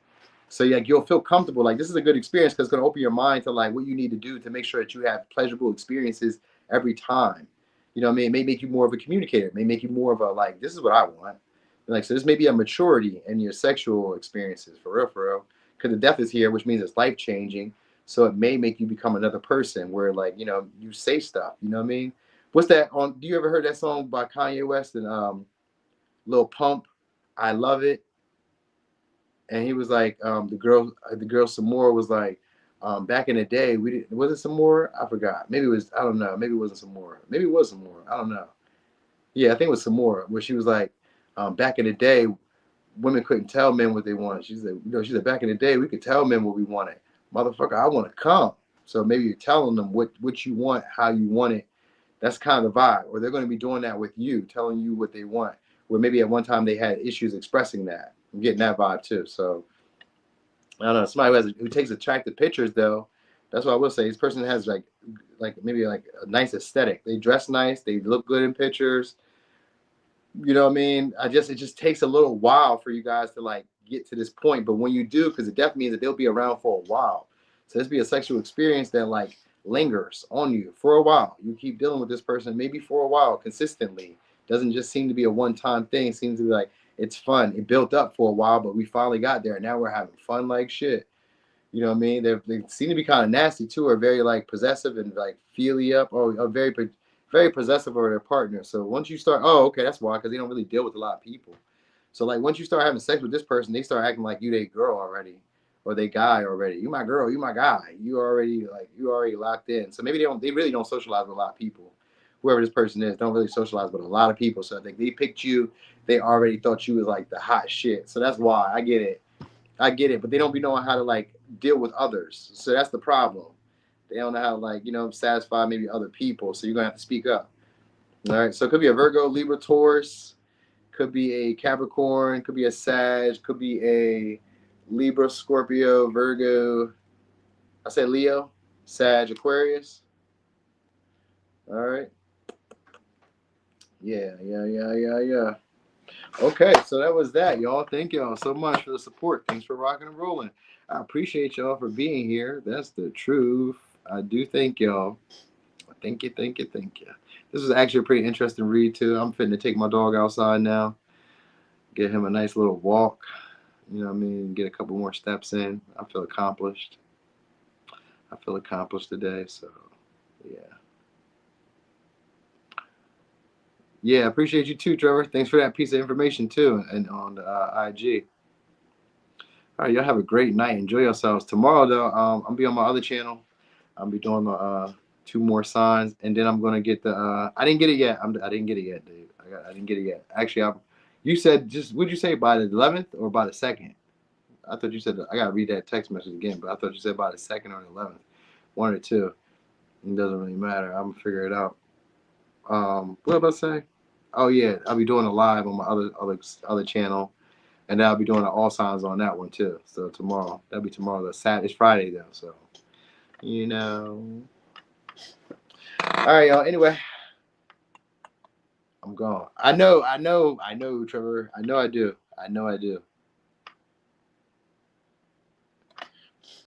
So like you'll feel comfortable. Like this is a good experience because it's gonna open your mind to like what you need to do to make sure that you have pleasurable experiences every time. You know what I mean? It may make you more of a communicator. It may make you more of a like, this is what I want. Like so, this may be a maturity in your sexual experiences for real, for real. Because the death is here, which means it's life changing. So it may make you become another person where like you say stuff. You know what I mean? What's that on? Do you ever heard that song by Kanye West and Lil Pump? I love it. And he was like, the girl some more was like, back in the day, we didn't, was it some more? I forgot. Maybe it was, I don't know. Maybe it wasn't some more. Maybe it was some more. I don't know. Yeah, I think it was some more where she was like, back in the day, women couldn't tell men what they wanted. She said, back in the day, we could tell men what we wanted. Motherfucker, I want to come. So maybe you're telling them what you want, how you want it. That's kind of the vibe. Or they're going to be doing that with you, telling you what they want. Where maybe at one time they had issues expressing that. I'm getting that vibe too. So I don't know. Somebody who takes attractive pictures though. That's what I will say. This person has like maybe like a nice aesthetic. They dress nice. They look good in pictures. You know what I mean? It just takes a little while for you guys to like get to this point. But when you do, because it definitely means that they'll be around for a while. So this be a sexual experience that like lingers on you for a while. You keep dealing with this person maybe for a while consistently. Doesn't just seem to be a one-time thing. It seems to be like it's fun. It built up for a while, but we finally got there. And now we're having fun like shit. You know what I mean? They seem to be kind of nasty too, or very like possessive and like feel you up, or very possessive of their partner. So once you start, oh, okay, that's why, because they don't really deal with a lot of people. So like once you start having sex with this person, they start acting like you they girl already, or they guy already. You my girl, you my guy. You already locked in. So maybe they really don't socialize with a lot of people. Whoever this person is, don't really socialize with a lot of people. So I think they picked you. They already thought you was like the hot shit. So that's why I get it, but they don't be knowing how to like deal with others. So that's the problem. They don't know how to like, satisfy maybe other people. So you're gonna have to speak up. All right. So it could be a Virgo, Libra, Taurus, could be a Capricorn, could be a Sag, could be a Libra, Scorpio, Virgo. I say Leo, Sag, Aquarius. All right. Yeah. Okay, so that was that, y'all. Thank y'all so much for the support. Thanks for rocking and rolling. I appreciate y'all for being here. That's the truth. I do thank y'all. Thank you. This was actually a pretty interesting read too. I'm fitting to take my dog outside now, get him a nice little walk. You know what I mean? Get a couple more steps in. I feel accomplished. Today. So, yeah. Yeah, I appreciate you too, Trevor. Thanks for that piece of information too, and on the IG. All right, y'all have a great night. Enjoy yourselves. Tomorrow though, I'll be on my other channel. I'll be doing the two more signs, and then I'm gonna get the. I didn't get it yet. I didn't get it yet, dude. I didn't get it yet. Actually, you said just. Would you say by the 11th or by the 2nd? I thought you said I gotta read that text message again, but I thought you said by the 2nd or the 11th, one or two. It doesn't really matter. I'm gonna figure it out. What about to say? Oh yeah, I'll be doing a live on my other channel, and then I'll be doing the all signs on that one too. So tomorrow, that'll be tomorrow. It's Friday though, so you know. All right, y'all. Anyway, I'm gone. I know, Trevor. I know I do.